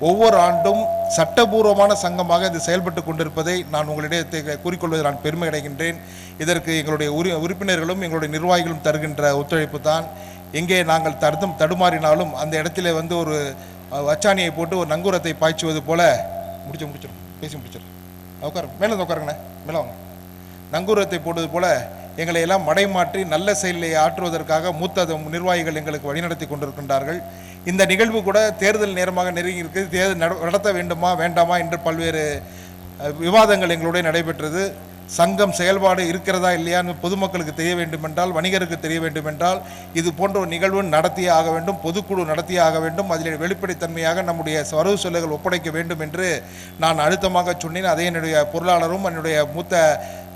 ஒவ்வொரு ஆண்டும் சட்டபூர்வமான சங்கமாக இது செயல்பட்டு கொண்டிருப்பதை நான் உங்களிடையே கூறிக்கொள்வதை நான் பெருமை அடைகின்றேன். இதற்கு எங்களுடைய உறுப்பினர்களும் எங்களுடைய நிர்வாகிகளும் தருகின்ற ஒத்துழைப்பு தான். எங்கே நாங்கள் தடுமாறினாலும் அந்த இடத்துல ஒரு வச்சாணியை போட்டு ஒரு நங்கூரத்தை பாய்ச்சுவது போல முடிச்சிடும் மேலே உட்காருங்கண்ணே, மேலே வாங்க. நங்கூரத்தை போடுவது போல எங்களை எல்லாம் மடைமாற்றி நல்ல செயலை ஆற்றுவதற்காக மூத்த நிர்வாகிகள் எங்களுக்கு வழிநடத்தி கொண்டிருக்கின்றார்கள். இந்த நிகழ்வு கூட தேர்தல் நேரமாக நெருங்கி இருக்குது. தேர்தல் நடத்த வேண்டுமா வேண்டாமா என்று பல்வேறு விவாதங்கள் எங்களுடைய நடைபெற்றது. சங்கம் செயல்பாடு இருக்கிறதா இல்லையான்னு பொதுமக்களுக்கு தெரிய வேண்டுமென்றால், வணிகருக்கு தெரிய வேண்டுமென்றால் இது போன்ற ஒரு நிகழ்வு நடத்தியே ஆக வேண்டும், பொதுக்குழு நடத்தியே ஆக வேண்டும். அதில் வெளிப்படைத்தன்மையாக நம்முடைய வரவு செலவுகள் ஒப்படைக்க வேண்டும் என்று நான் அழுத்தமாக சொன்னேன். அதே என்னுடைய பொருளாளரும் என்னுடைய மூத்த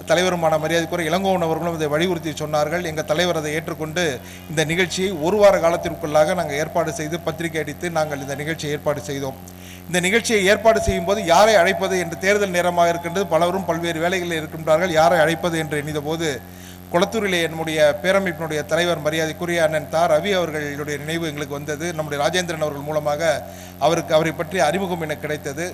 தலைவருமான மரியாதைக்குரிய இளங்கோவன் அவர்களும் இதை வலியுறுத்தி சொன்னார்கள். எங்கள் தலைவர் அதை ஏற்றுக்கொண்டு இந்த நிகழ்ச்சியை ஒரு வார காலத்திற்குள்ளாக நாங்கள் ஏற்பாடு செய்து பத்திரிகை அடித்து நாங்கள் இந்த நிகழ்ச்சியை ஏற்பாடு செய்தோம். இந்த நிகழ்ச்சியை ஏற்பாடு செய்யும் போது யாரை அழைப்பது என்று தேர்தல் நேரமாக இருக்கின்றது, பலரும் பல்வேறு வேலைகளில் இருக்கின்றார்கள். யாரை அழைப்பது என்று எண்ணித போது குளத்தூரிலே நம்முடைய பேரமைப்பினுடைய தலைவர் மரியாதைக்குரிய அண்ணன் ரவி அவர்களுடைய நினைவு எங்களுக்கு வந்தது. நம்முடைய ராஜேந்திரன் அவர்கள் மூலமாக அவரை பற்றி அறிமுகம் எனக்கு கிடைத்தது.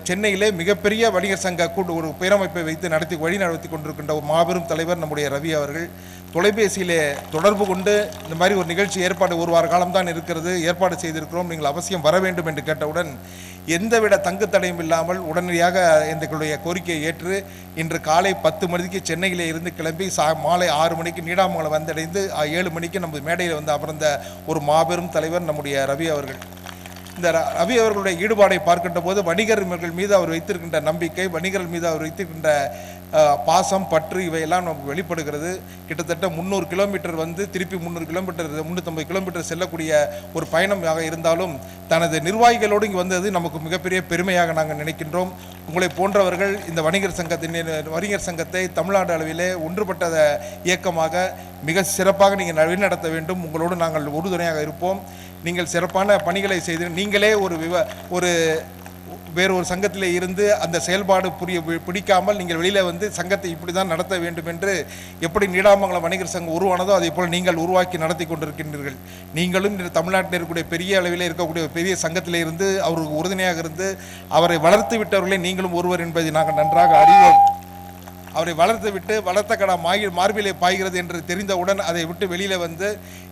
சென்னையிலே மிகப்பெரிய வணிகர் சங்க ஒரு பேரமைப்பை வைத்து வழி நடத்தி கொண்டிருக்கின்ற ஒரு மாபெரும் தலைவர் நம்முடைய ரவி அவர்கள் தொலைபேசியிலே தொடர்பு கொண்டு இந்த மாதிரி ஒரு நிகழ்ச்சி ஏற்பாடு ஒரு வார காலம்தான் இருக்கிறது, ஏற்பாடு செய்திருக்கிறோம், நீங்கள் அவசியம் வர வேண்டும் என்று கேட்டவுடன் எந்தவித தங்கு தடையும் இல்லாமல் உடனடியாக எங்களுடைய கோரிக்கையை ஏற்று இன்று காலை 10 மணிக்கு சென்னையிலே இருந்து கிளம்பி மாலை 6 மணிக்கு நீடாமங்கலம் வந்தடைந்து 7 மணிக்கு நம்ம மேடையில் அமர்ந்த ஒரு மாபெரும் தலைவர் நம்முடைய ரவி அவர்கள். இந்த ரவி அவர்களுடைய ஈடுபாடை பார்க்கின்ற போது வணிகர்கள் மீது அவர் வைத்திருக்கின்ற நம்பிக்கை, வணிகர்கள் மீது அவர் வைத்திருக்கின்ற பாசம், பற்று இவையெல்லாம் நமக்கு வெளிப்படுகிறது. கிட்டத்தட்ட 300 கிலோமீட்டர் திருப்பி 300 கிலோமீட்டர் 350 கிலோமீட்டர் செல்லக்கூடிய ஒரு பயணமாக இருந்தாலும் தனது நிர்வாகிகளோடு இங்கே வந்தது நமக்கு மிகப்பெரிய பெருமையாக நாங்கள் நினைக்கின்றோம். உங்களை போன்றவர்கள் இந்த வணிகர் சங்கத்தை தமிழ்நாடு அளவிலே ஒன்றுபட்ட இயக்கமாக மிக சிறப்பாக நீங்கள் வழிநடத்த வேண்டும். உங்களோடு நாங்கள் உறுதுணையாக இருப்போம். நீங்கள் சிறப்பான பணிகளை செய்து நீங்களே வேறு ஒரு சங்கத்திலே இருந்து அந்த செயல்பாடு பிடிக்காமல் நீங்கள் வெளியில் சங்கத்தை இப்படி தான் நடத்த வேண்டும் என்று எப்படி நீடாமங்கலம் வணிகர் சங்கம் உருவானதோ அதே போல் நீங்கள் உருவாக்கி நடத்தி கொண்டிருக்கின்றீர்கள். நீங்களும் தமிழ்நாட்டில் இருக்கக்கூடிய பெரிய அளவில் இருக்கக்கூடிய பெரிய சங்கத்திலே இருந்து அவருக்கு உறுதுணையாக இருந்து அவரை வளர்த்து விட்டவர்களே நீங்களும் ஒருவர் என்பதை நாங்கள் நன்றாக அறிவோம். அவரை வளர்த்த கடா மார்பிலே பாய்கிறது என்று தெரிந்தவுடன் அதை விட்டு வெளியில்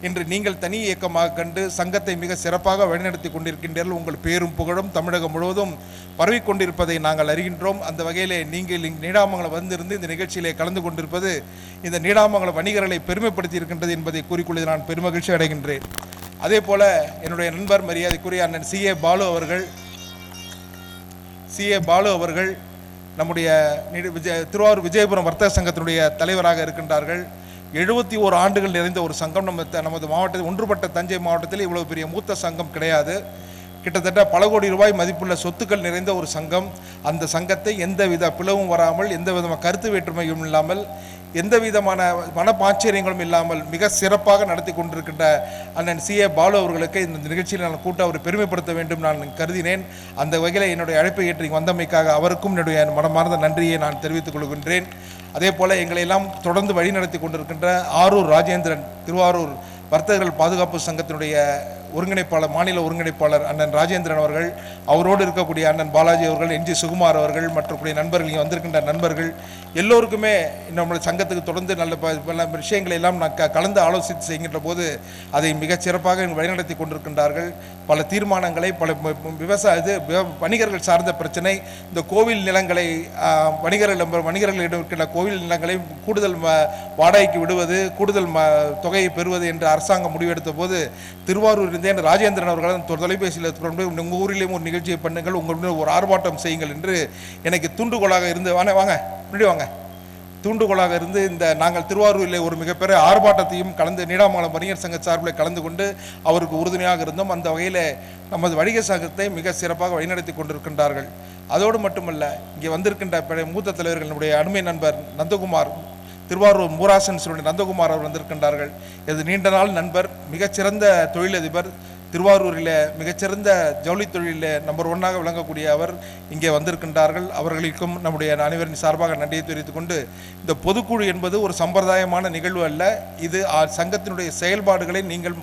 இன்று நீங்கள் தனி இயக்கமாக கண்டு சங்கத்தை மிக சிறப்பாக வழிநடத்தி கொண்டிருக்கின்றீர்கள். உங்கள் பேரும் புகழும் தமிழகம் முழுவதும் பரவிக்கொண்டிருப்பதை நாங்கள் அறிகின்றோம். அந்த வகையிலே நீங்கள் நீடாமங்கலம் இருந்து இந்த நிகழ்ச்சியிலே கலந்து கொண்டிருப்பது இந்த நீடாமங்கலம் வணிகர்களை பெருமைப்படுத்தி இருக்கின்றது என்பதை கூறிக்கொள்வதில் நான் பெருமகிழ்ச்சி அடைகின்றேன். அதே போல என்னுடைய நண்பர் மரியாதைக்குரிய அண்ணன் சி ஏ பாலு அவர்கள் நம்முடைய திருவாரூர் விஜயபுரம் வர்த்தக சங்கத்தினுடைய தலைவராக இருக்கின்றார்கள். 71 ஆண்டுகள் நிறைந்த ஒரு சங்கம். நமது மாவட்டத்தில் ஒன்றுபட்ட தஞ்சை மாவட்டத்தில் இவ்வளவு பெரிய மூத்த சங்கம் கிடையாது. கிட்டத்தட்ட பல கோடி ரூபாய் மதிப்புள்ள சொத்துக்கள் நிறைந்த ஒரு சங்கம். அந்த சங்கத்தை எந்தவித பிளவும் வராமல், எந்த விதமான கருத்து வேற்றுமையும் இல்லாமல், எந்த விதமான மனப்பாச்சரியங்களும் இல்லாமல் மிக சிறப்பாக நடத்தி கொண்டிருக்கின்ற அண்ணன் சி ஏ பாலு அவர்களுக்கு இந்த நிகழ்ச்சியில் நான் கூட்ட அவர் பெருமைப்படுத்த வேண்டும் நான் கருதினேன். அந்த வகையில் என்னுடைய அழைப்பை ஏற்றி வந்தமைக்காக அவருக்கும் என்னுடைய மனமார்ந்த நன்றியை நான் தெரிவித்துக் கொள்கின்றேன். அதே போல எங்களை எல்லாம் தொடர்ந்து வழி நடத்தி கொண்டிருக்கின்ற ஆரூர் ராஜேந்திரன், திருவாரூர் வர்த்தகர்கள் பாதுகாப்பு சங்கத்தினுடைய ஒருங்கிணைப்பாளர், மாநில ஒருங்கிணைப்பாளர் அண்ணன் ராஜேந்திரன் அவர்கள், அவரோடு இருக்கக்கூடிய அண்ணன் பாலாஜி அவர்கள், NG சுகுமார் அவர்கள், மற்றக்கூடிய நண்பர்கள், இங்கே வந்திருக்கின்ற நண்பர்கள் எல்லோருக்குமே நம்முடைய சங்கத்துக்கு தொடர்ந்து நல்ல விஷயங்களை எல்லாம் நான் கலந்து ஆலோசித்து செய்கின்ற போது அதை மிகச் சிறப்பாக வழிநடத்தி கொண்டிருக்கின்றார்கள். பல தீர்மானங்களை, பல வணிகர்கள் சார்ந்த பிரச்சனை, இந்த கோவில் நிலங்களை வணிகர்களிடம் இருக்கின்ற கோவில் நிலங்களை கூடுதல் வாடகைக்கு விடுவது, கூடுதல் தொகையை பெறுவது என்று அரசாங்கம் முடிவெடுத்த போது திருவாரூர் இருந்தேன் ராஜேந்திரன் அவர்கள் தொலைபேசியில் உங்கள் ஊரிலேயும் ஒரு நிகழ்ச்சியை பண்ணுங்கள், உங்களுடன் ஒரு ஆர்ப்பாட்டம் செய்யுங்கள் என்று எனக்கு தூண்டுகோலாக இருந்து வாங்க முன்னாடி வாங்க தூண்டுகோலாக இருந்து இந்த நாங்கள் திருவாரூரில் ஒரு மிகப்பெரிய ஆர்ப்பாட்டத்தையும் கலந்து நீடாமங்கலம் வணிகர் சங்க சார்பில் கலந்து கொண்டு அவருக்கு உறுதுணையாக இருந்தோம். அந்த வகையில் நமது வணிகர் சங்கத்தை மிக சிறப்பாக வழிநடத்தி கொண்டிருக்கின்றார்கள். அதோடு மட்டுமல்ல, இங்கே வந்திருக்கின்ற மூத்த தலைவர்கள் நம்முடைய அருமை நண்பர் நந்தகுமார், திருவாரூர் மூராசன்ஸுடைய நந்தகுமார் அவர் வந்திருக்கின்றார்கள். இது நீண்ட நாள் நண்பர், மிகச்சிறந்த தொழிலதிபர், திருவாரூரில் மிகச்சிறந்த ஜவுளி தொழிலில் நம்பர் 1ஆக விளங்கக்கூடிய அவர் இங்கே வந்திருக்கின்றார்கள். அவர்களுக்கும் நம்முடைய அனைவரின் சார்பாக நன்றியை தெரிவித்துக் கொண்டு, இந்த பொதுக்குழு என்பது ஒரு சம்பிரதாயமான நிகழ்வு அல்ல. இது சங்கத்தினுடைய செயல்பாடுகளை நீங்கள்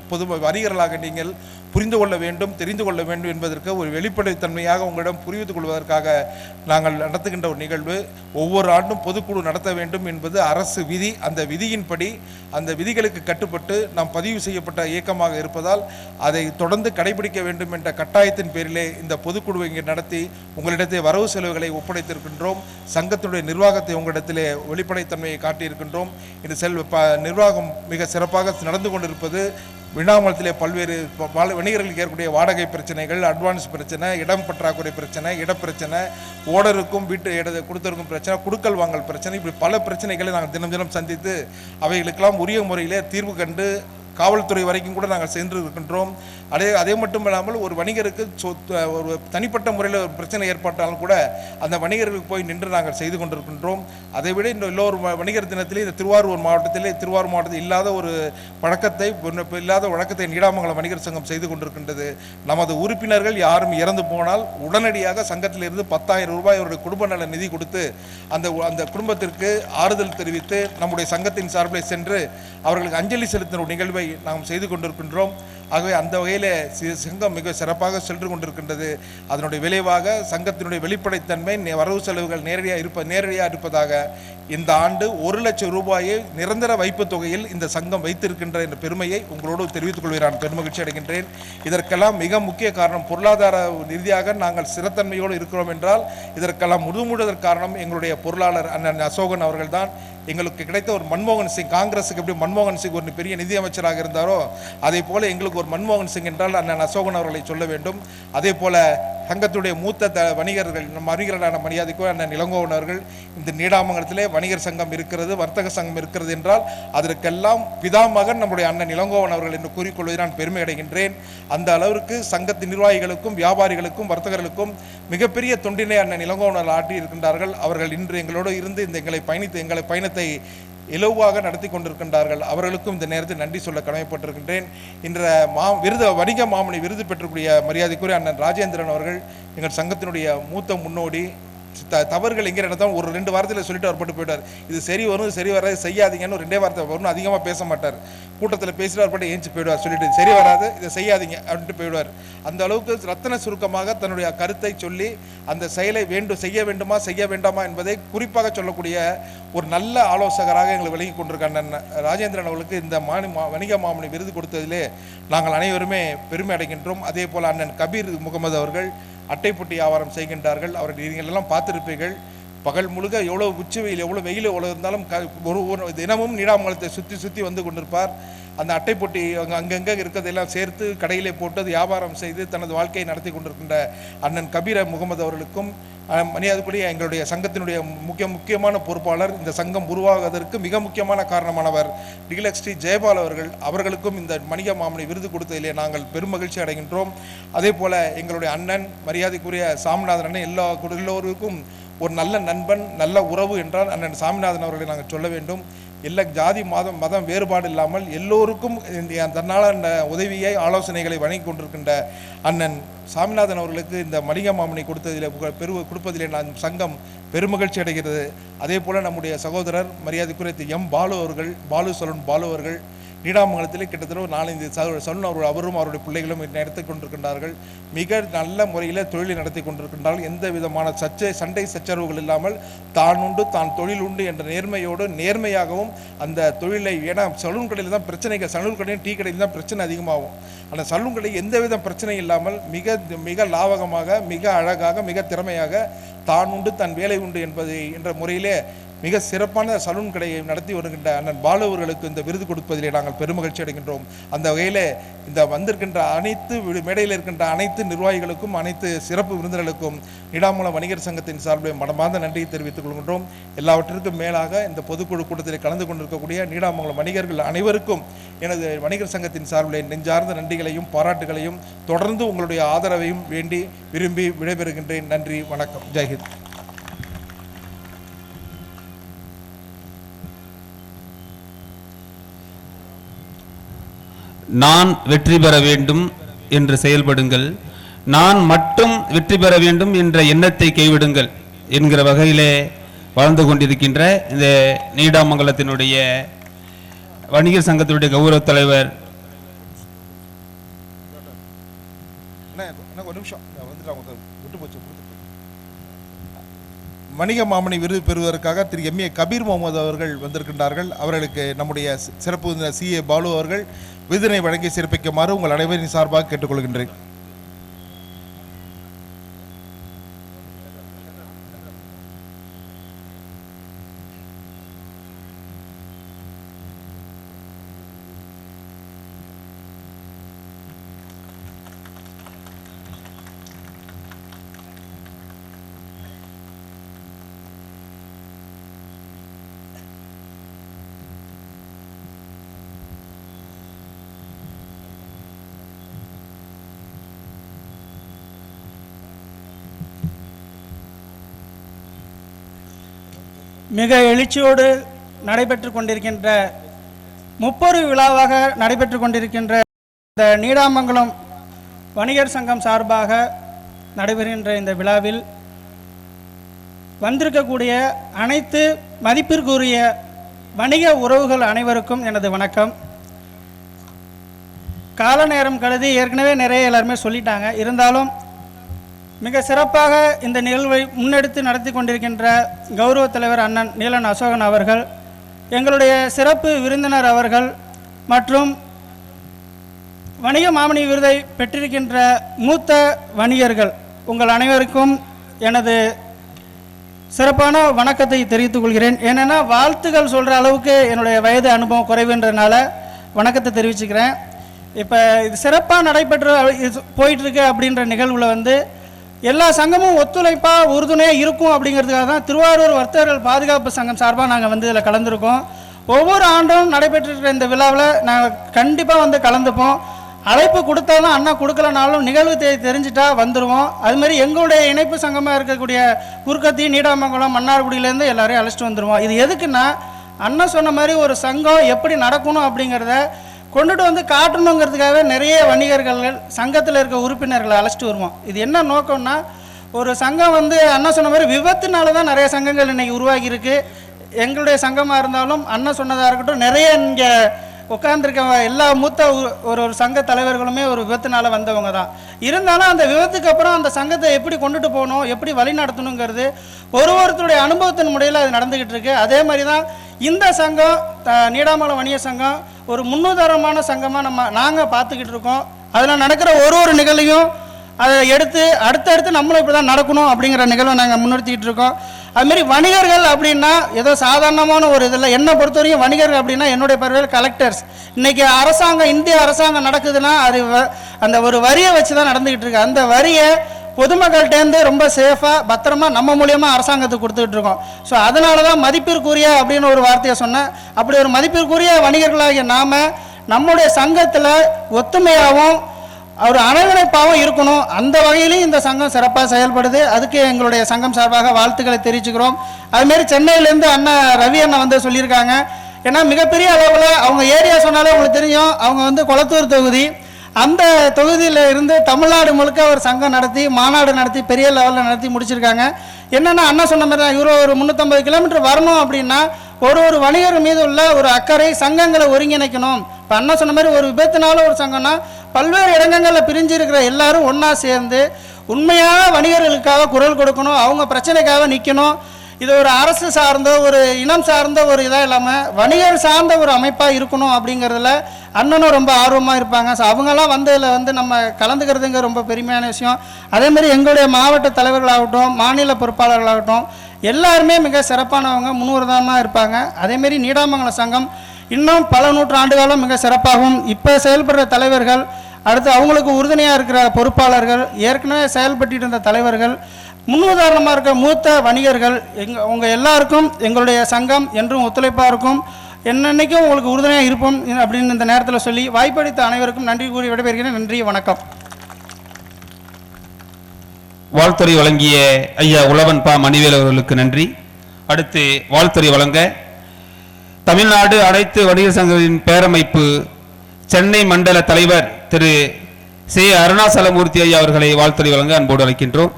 வணிகர்களாக நீங்கள் புரிந்து கொள்ள வேண்டும், தெரிந்து கொள்ள வேண்டும் என்பதற்கு ஒரு வெளிப்படைத்தன்மையாக உங்களிடம் புரிவித்துக் கொள்வதற்காக நாங்கள் நடத்துகின்ற ஒரு நிகழ்வு. ஒவ்வொரு ஆண்டும் பொதுக்குழு நடத்த வேண்டும் என்பது அரசு விதி. அந்த விதியின்படி, அந்த விதிகளுக்கு கட்டுப்பட்டு நாம் பதிவு செய்யப்பட்ட இயக்கமாக இருப்பதால் அதை தொடர்ந்து கடைபிடிக்க வேண்டும் என்ற கட்டாயத்தின் பேரிலே இந்த பொதுக்குழுவை இங்கே நடத்தி உங்களிடத்தை வரவு செலவுகளை ஒப்படைத்திருக்கின்றோம். சங்கத்தினுடைய நிர்வாகத்தை உங்களிடத்திலே வெளிப்படைத்தன்மையை காட்டியிருக்கின்றோம். இந்த நிர்வாகம் மிக சிறப்பாக நடந்து கொண்டிருப்பது. விண்ணாமலத்திலே பல்வேறு வணிகர்களுக்கு ஏற்படைய வாடகை பிரச்சனைகள், அட்வான்ஸ் பிரச்சனை, இடம் பற்றாக்குறை பிரச்சனை, இடப்பிரச்சனை, ஓடருக்கும் வீட்டு கொடுத்தருக்கும் பிரச்சனை, குடுக்கல் வாங்கல் பிரச்சனை, இப்படி பல பிரச்சனைகளை நாங்கள் தினம் தினம் சந்தித்து அவைகளுக்கெல்லாம் உரிய முறையிலே தீர்வு கண்டு காவல்துறை வரைக்கும் கூட நாங்கள் சென்று இருக்கின்றோம். அதே மட்டும் இல்லாமல் ஒரு வணிகருக்கு ஒரு தனிப்பட்ட முறையில் ஒரு பிரச்சனை ஏற்பட்டாலும் கூட அந்த வணிகர்களுக்கு போய் நின்று நாங்கள் செய்து கொண்டிருக்கின்றோம். அதைவிட இந்த எல்லோரு வணிகர் தினத்திலே இந்த திருவாரூர் மாவட்டத்தில் இல்லாத ஒரு வழக்கத்தை நீடாமங்கலம் வணிகர் சங்கம் செய்து கொண்டிருக்கின்றது. நமது உறுப்பினர்கள் யாரும் இறந்து போனால் உடனடியாக சங்கத்திலிருந்து 10,000 ரூபாய் அவருடைய குடும்ப நல நிதி கொடுத்து அந்த குடும்பத்திற்கு ஆறுதல் தெரிவித்து நம்முடைய சங்கத்தின் சார்பில் சென்று அவர்களுக்கு அஞ்சலி செலுத்தும் நிகழ்வை நாம் செய்து கொண்டிருக்கின்றோம். ஆகவே அந்த வகையில் சங்கம் மிக சிறப்பாக சென்று கொண்டிருக்கின்றது. அதனுடைய விளைவாக சங்கத்தினுடைய வெளிப்படைத்தன்மை, வரவு செலவுகள் நேரடியாக இருப்பதாக இந்த ஆண்டு 1 லட்சம் ரூபாயை நிரந்தர வைப்பு தொகையில் இந்த சங்கம் வைத்திருக்கின்ற என்ற பெருமையை உங்களோடு தெரிவித்துக் கொள்கிறேன். நான் பெருமகிழ்ச்சி அடைகின்றேன். இதற்கெல்லாம் மிக முக்கிய காரணம், பொருளாதார ரீதியாக நாங்கள் ஸ்திரத்தன்மையோடு இருக்கிறோம் என்றால் இதற்கெல்லாம் முழுமுழுதற் காரணம் எங்களுடைய பொருளாளர் அண்ணன் அசோகன் அவர்கள்தான். எங்களுக்கு கிடைத்த ஒரு மன்மோகன் சிங், காங்கிரஸுக்கு எப்படி மன்மோகன் சிங் ஒரு பெரிய நிதியமைச்சராக இருந்தாரோ அதே போல எங்களுக்கு ஒரு மன்மோகன் சிங் என்றால் அண்ணன் அசோகன் அவர்களை சொல்ல வேண்டும். அதே போல சங்கத்துடைய மூத்த வணிகர்கள், நம் வணிகர்களான மரியாதைக்கு அண்ணன் இளங்கோவன் அவர்கள், இந்த நீடாமங்கலத்திலே வணிகர் சங்கம் இருக்கிறது, வர்த்தக சங்கம் இருக்கிறது என்றால் அதற்கெல்லாம் பிதாமகன் நம்முடைய அண்ணன் இளங்கோவன் அவர்கள் என்று கூறிக்கொள்வதை நான் பெருமை அடைகின்றேன். அந்த அளவிற்கு சங்கத்தின் நிர்வாகிகளுக்கும் வியாபாரிகளுக்கும் வர்த்தகர்களுக்கும் மிகப்பெரிய தொண்டினை அண்ணன் இளங்கோவன் அவர்கள் ஆற்றி இருக்கின்றார்கள். அவர்கள் இன்று எங்களோடு இருந்து இந்த எங்களை பயணத்தை இலவாக நடத்தி கொண்டிருக்கின்றார்கள். அவர்களுக்கும் இந்த நேரத்தில் நன்றி சொல்ல கடமைப்பட்டிருக்கின்றேன். இன்ற வணிக மாமணி விருது பெற்றக்கூடிய மரியாதைக்குரிய அண்ணன் ராஜேந்திரன் அவர்கள் எங்கள் சங்கத்தினுடைய மூத்த முன்னோடி. தவறுகள் எங்கே நடந்தாலும் ஒரு 2 வாரத்தில் சொல்லிட்டு அவர் போயிட்டார். இது சரி வரும், சரி வராது, செய்யாதீங்கன்னு 2 வார்த்தை வரும். அதிகமாக பேச மாட்டார். கூட்டத்தில் பேசிட்டு அவர் பாட்டு ஏஞ்சி போயிடுவார். சொல்லிட்டு சரி வராது, இதை செய்யாதீங்க அப்படின்ட்டு போயிடுவார். அந்த அளவுக்கு ரத்தன சுருக்கமாக தன்னுடைய கருத்தை சொல்லி அந்த செயலை செய்ய வேண்டுமா செய்ய வேண்டாமா என்பதை குறிப்பாக சொல்லக்கூடிய ஒரு நல்ல ஆலோசகராக எங்களை விளங்கி கொண்டிருக்க அண்ணன் ராஜேந்திரன் அவர்களுக்கு இந்த வணிக மாமணி விருது கொடுத்ததிலே நாங்கள் அனைவருமே பெருமை அடைகின்றோம். அதே போல் அண்ணன் கபீர் முகமது அவர்கள் அட்டைப்பொட்டி வியாபாரம் செய்கின்றார்கள். அவர்கள் நீங்கள் எல்லாம் பார்த்திருப்பீர்கள். பகல் முழுக்க எவ்வளோ உச்சி வெயில், எவ்வளோ வெயில் எவ்வளோ இருந்தாலும் ஒரு தினமும் நீடாமங்கலத்தை சுற்றி வந்து கொண்டிருப்பார். அந்த அட்டைப்பொட்டி அங்கங்கே இருக்கிறதெல்லாம் சேர்த்து கடையிலே போட்டு அது வியாபாரம் செய்து தனது வாழ்க்கையை நடத்தி கொண்டிருக்கின்ற அண்ணன் கபீர் முகமது அவர்களுக்கும் மரியாதைக்குரிய எங்களுடைய சங்கத்தினுடைய முக்கியமான பொறுப்பாளர், இந்த சங்கம் உருவாகுவதற்கு மிக முக்கியமான காரணமானவர் டிலக்ஸ்ரீ ஜெயபால் அவர்களுக்கும் இந்த வணிக மாமணி விருது கொடுத்ததிலே நாங்கள் பெருமகிழ்ச்சி அடைகின்றோம். அதே போல் எங்களுடைய அண்ணன் மரியாதைக்குரிய சாமிநாதன் அண்ணன் எல்லோருக்கும் ஒரு நல்ல நண்பன், நல்ல உறவு என்றால் அண்ணன் சாமிநாதன் அவர்களை நாங்கள் சொல்ல வேண்டும். எல்லா ஜாதி மதம் வேறுபாடு இல்லாமல் எல்லோருக்கும் தன்னால் அந்த உதவியை ஆலோசனைகளை வழங்கி கொண்டிருக்கின்ற அண்ணன் சாமிநாதன் அவர்களுக்கு இந்த வணிக மாமணி கொடுப்பதிலே நான் சங்கம் பெருமகிழ்ச்சி அடைகிறது. அதே போல் நம்முடைய சகோதரர் மரியாதைக்குரிய பாலு அவர்கள், பாலு அவர்கள் நீடாமங்கலத்திலே கிட்டத்தட்ட ஒரு 4-5 சலூன் அவரும் அவருடைய பிள்ளைகளும் நடத்தி கொண்டிருக்கின்றார்கள். மிக நல்ல முறையில் தொழிலை நடத்தி கொண்டிருக்கின்றார்கள். எந்த விதமான சண்டை சச்சரவுகள் இல்லாமல் தான் உண்டு தான் தொழில் உண்டு என்ற நேர்மையோடு நேர்மையாகவும் அந்த தொழிலை, ஏன்னா சலூன் கடையில் தான் பிரச்சனைகள், சலூன் கடையும் டீ கடையில் தான் பிரச்சனை அதிகமாகும். அந்த சலூன் கடை எந்தவித பிரச்சனை இல்லாமல் மிக லாவகமாக, மிக அழகாக, மிக திறமையாக தான் உண்டு தன் வேலை உண்டு என்ற முறையிலே மிக சிறப்பான சலூன் கடையை நடத்தி வருகின்ற அண்ணன் பாலு அவர்களுக்கு இந்த விருது கொடுப்பதிலே நாங்கள் பெருமகிழ்ச்சி அடைகின்றோம். அந்த வகையில் இந்த வந்திருக்கின்ற அனைத்து மேடையில் இருக்கின்ற அனைத்து நிர்வாகிகளுக்கும், அனைத்து சிறப்பு விருந்தினர்களுக்கும் நீடாமங்கலம் வணிகர் சங்கத்தின் சார்பில் மனமார்ந்த நன்றியை தெரிவித்துக் கொள்கின்றோம். எல்லாவற்றிற்கும் மேலாக இந்த பொதுக்குழு கூட்டத்தில் கலந்து கொண்டிருக்கக்கூடிய நீடாமங்கலம் வணிகர்கள் அனைவருக்கும் எனது வணிகர் சங்கத்தின் சார்பில் நெஞ்சார்ந்த நன்றிகளையும் பாராட்டுகளையும் தொடர்ந்து உங்களுடைய ஆதரவையும் வேண்டி விரும்பி விடைபெறுகின்றேன். நன்றி, வணக்கம், ஜெய்ஹிந்த். நான் வெற்றி பெற வேண்டும் என்று செயல்படுங்கள், நான் மட்டும் வெற்றி பெற வேண்டும் என்ற எண்ணத்தை கைவிடுங்கள் என்கிற வகையிலே வாழ்ந்து கொண்டிருக்கின்ற இந்த நீடாமங்கலத்தினுடைய வணிகர் சங்கத்தினுடைய கௌரவ தலைவர் வணிக மாமணி விருது பெறுவதற்காக திரு எம்ஏ கபீர் முகமது அவர்கள் வந்திருக்கின்றார்கள். அவர்களுக்கு நம்முடைய சிறப்பு விருந்தினர் CA பாலு அவர்கள் விருதினை வழங்கி சிறப்பிக்குமாறு உங்கள் அனைவரின் சார்பாக கேட்டுக்கொள்கின்றேன். மிக எழுச்சியோடு நடைபெற்று கொண்டிருக்கின்ற முப்பொரு விழாவாக நடைபெற்று கொண்டிருக்கின்ற இந்த நீடாமங்கலம் வணிகர் சங்கம் சார்பாக நடைபெறுகின்ற இந்த விழாவில் வந்திருக்கக்கூடிய அனைத்து மதிப்பிற்குரிய வணிக உறவுகள் அனைவருக்கும் எனது வணக்கம். கால நேரம் கருதி ஏற்கனவே நிறைய எல்லாருமே சொல்லிட்டாங்க. இருந்தாலும் மிக சிறப்பாக இந்த நிகழ்வை முன்னெடுத்து நடத்தி கொண்டிருக்கின்ற கௌரவ தலைவர் அண்ணன் நீலன் அசோகன் அவர்கள், எங்களுடைய சிறப்பு விருந்தினர் அவர்கள் மற்றும் வணிக மாமணி விருதை பெற்றிருக்கின்ற மூத்த வணிகர்கள் உங்கள் அனைவருக்கும் எனது சிறப்பான வணக்கத்தை தெரிவித்துக் கொள்கிறேன். ஏன்னா வாழ்த்துக்கள் சொல்கிற அளவுக்கு என்னுடைய வயது அனுபவம் குறைவுன்றதுனால வணக்கத்தை தெரிவிச்சுக்கிறேன். இப்போ இது சிறப்பாக நடைபெற்று போயிட்டுருக்கு அப்படின்ற நிகழ்வில் எல்லா சங்கமும் ஒத்துழைப்பாக உறுதுணையாக இருக்கும் அப்படிங்கிறதுக்காக தான் திருவாரூர் வர்த்தகர்கள் பாதுகாப்பு சங்கம் சார்பாக நாங்கள் இதில் கலந்துருக்கோம். ஒவ்வொரு ஆண்டும் நடைபெற்றிருக்கிற இந்த விழாவில் நாங்கள் கண்டிப்பாக கலந்துப்போம். அழைப்பு கொடுத்தாலும் அண்ணா கொடுக்கலனாலும் நிகழ்வு தெரிஞ்சிட்டா வந்துடுவோம். அதுமாதிரி எங்களுடைய இணைப்பு சங்கமாக இருக்கக்கூடிய குறுக்கத்தி, நீடாமங்கலம், மன்னார்குடியிலேருந்து எல்லாரையும் அழைச்சிட்டு வந்துடுவோம். இது எதுக்குன்னா அண்ணா சொன்ன மாதிரி ஒரு சங்கம் எப்படி நடக்கணும் அப்படிங்கிறத கொண்டுட்டு காட்டணுங்கிறதுக்காகவே நிறைய வணிகர்கள் சங்கத்தில் இருக்க உறுப்பினர்களை அழைச்சிட்டு வருவோம். இது என்ன நோக்கம்னா, ஒரு சங்கம் அண்ணா சொன்ன மாதிரி விபத்துனால தான் நிறைய சங்கங்கள் இன்றைக்கி உருவாகி இருக்கு. எங்களுடைய சங்கமாக இருந்தாலும் அண்ணா சொன்னதாக இருக்கட்டும், நிறைய இங்கே உட்கார்ந்துருக்க எல்லா மூத்த ஒரு சங்க தலைவர்களுமே ஒரு விபத்துனால வந்தவங்க தான். இருந்தாலும் அந்த விபத்துக்கு அப்புறம் அந்த சங்கத்தை எப்படி கொண்டுட்டு போகணும், எப்படி வழி நடத்தணுங்கிறது ஒருத்தருடைய அனுபவத்தின் முறையில் அது நடந்துக்கிட்டு இருக்கு. அதே மாதிரி தான் இந்த சங்கம் நீடாமங்கலம் வணிக சங்கம் ஒரு முன்னுதாரணமான சங்கமாக நாங்கள் பார்த்துக்கிட்டு இருக்கோம். அதில் நடக்கிற ஒரு நிகழ்வையும் அதை எடுத்து அடுத்தடுத்து நம்மளும் இப்படி தான் நடக்கணும் அப்படிங்கிற நிகழ்வை நாங்கள் முன்னிறுத்திக்கிட்டு இருக்கோம். அதுமாரி வணிகர்கள் அப்படின்னா ஏதோ சாதாரணமான ஒரு இதில் என்னை பொறுத்தவரைக்கும் வணிகர்கள் அப்படின்னா என்னுடைய பார்வையில் கலெக்டர்ஸ். இன்றைக்கி அரசாங்கம், இந்திய அரசாங்கம் நடக்குதுன்னா அது அந்த ஒரு வரியை வச்சு தான் நடந்துக்கிட்டு இருக்கு. அந்த வரியை பொதுமக்கள்கிட்டேருந்து ரொம்ப சேஃபாக பத்திரமா நம்ம மூலியமாக அரசாங்கத்துக்கு கொடுத்துக்கிட்டு இருக்கோம். ஸோ அதனால தான் மதிப்பிற்குரிய அப்படின்னு ஒரு வார்த்தையை சொன்னேன். அப்படி ஒரு மதிப்பிற்குரிய வணிகர்களாகிய நாம் நம்முடைய சங்கத்தில் ஒத்துமையாகவும் ஒரு அனைவரைப்பாகவும் இருக்கணும். அந்த வகையிலையும் இந்த சங்கம் சிறப்பாக செயல்படுது. அதுக்கு எங்களுடைய சங்கம் சார்பாக வாழ்த்துக்களை தெரிவிச்சுக்கிறோம். அதுமாரி சென்னையிலேருந்து அண்ணன் ரவி அண்ணன் சொல்லியிருக்காங்க. ஏன்னா மிகப்பெரிய அளவில் அவங்க ஏரியா சொன்னாலே உங்களுக்கு தெரியும். அவங்க கொளத்தூர் தொகுதி, அந்த தொகுதியில் இருந்து தமிழ்நாடு முழுக்க ஒரு சங்கம் நடத்தி மாநாடு நடத்தி பெரிய லெவலில் நடத்தி முடிச்சிருக்காங்க. என்னென்னா அண்ணா சொன்ன மாதிரி தான், இவரு ஒரு 350 கிலோமீட்டர் வரணும் அப்படின்னா ஒரு வணிகர் மீது உள்ள ஒரு அக்கறை, சங்கங்களை ஒருங்கிணைக்கணும், இப்போ அண்ணன் சொன்ன மாதிரி ஒரு விபத்துனால ஒரு சங்கம்னா பல்வேறு இடங்களில் பிரிஞ்சு இருக்கிற எல்லாரும் ஒன்றா சேர்ந்து உண்மையான வணிகர்களுக்காக குரல் கொடுக்கணும், அவங்க பிரச்சனைக்காக நிற்கணும். இது ஒரு அரசு சார்ந்த ஒரு இனம் சார்ந்த ஒரு இதாக இல்லாமல் வணிகர் சார்ந்த ஒரு அமைப்பாக இருக்கணும் அப்படிங்கிறதுல அண்ணனும் ரொம்ப ஆர்வமாக இருப்பாங்க. ஸோ அவங்கெல்லாம் இதில் நம்ம கலந்துக்கிறதுங்க ரொம்ப பெருமையான விஷயம். அதேமாதிரி எங்களுடைய மாவட்ட தலைவர்களாகட்டும், மாநில பொறுப்பாளர்களாகட்டும் எல்லாருமே மிக சிறப்பானவங்க, முன்னுதாரணமாக இருப்பாங்க. அதேமாரி நீடாமங்கலம் சங்கம் இன்னும் பல நூற்றாண்டுகளும் மிக சிறப்பாகவும் இப்போ செயல்படுற தலைவர்கள், அடுத்து அவங்களுக்கு உறுதுணையாக இருக்கிற பொறுப்பாளர்கள், ஏற்கனவே செயல்பட்டு இருந்த தலைவர்கள், முன்னுதாரணமாக இருக்க மூத்த வணிகர்கள், உங்கள் எல்லாருக்கும் எங்களுடைய சங்கம் என்றும் ஒத்துழைப்பாக இருக்கும், என்னன்னைக்கும் உங்களுக்கு உறுதுணையாக இருப்போம் அப்படின்னு இந்த நேரத்தில் சொல்லி வாய்ப்பளித்த அனைவருக்கும் நன்றி கூறி விடைபெறுகிறேன். நன்றி, வணக்கம். வாழ்த்துறை வழங்கிய ஐயா உழவன் பா மணிவேல் அவர்களுக்கு நன்றி. அடுத்து வாழ்த்துறை வழங்க தமிழ்நாடு அனைத்து வணிகர் சங்கத்தின் பேரமைப்பு சென்னை மண்டல தலைவர் திரு சி அருணாசலமூர்த்தி ஐயா அவர்களை வாழ்த்துறை வழங்க அன்போடு அழைக்கின்றோம்.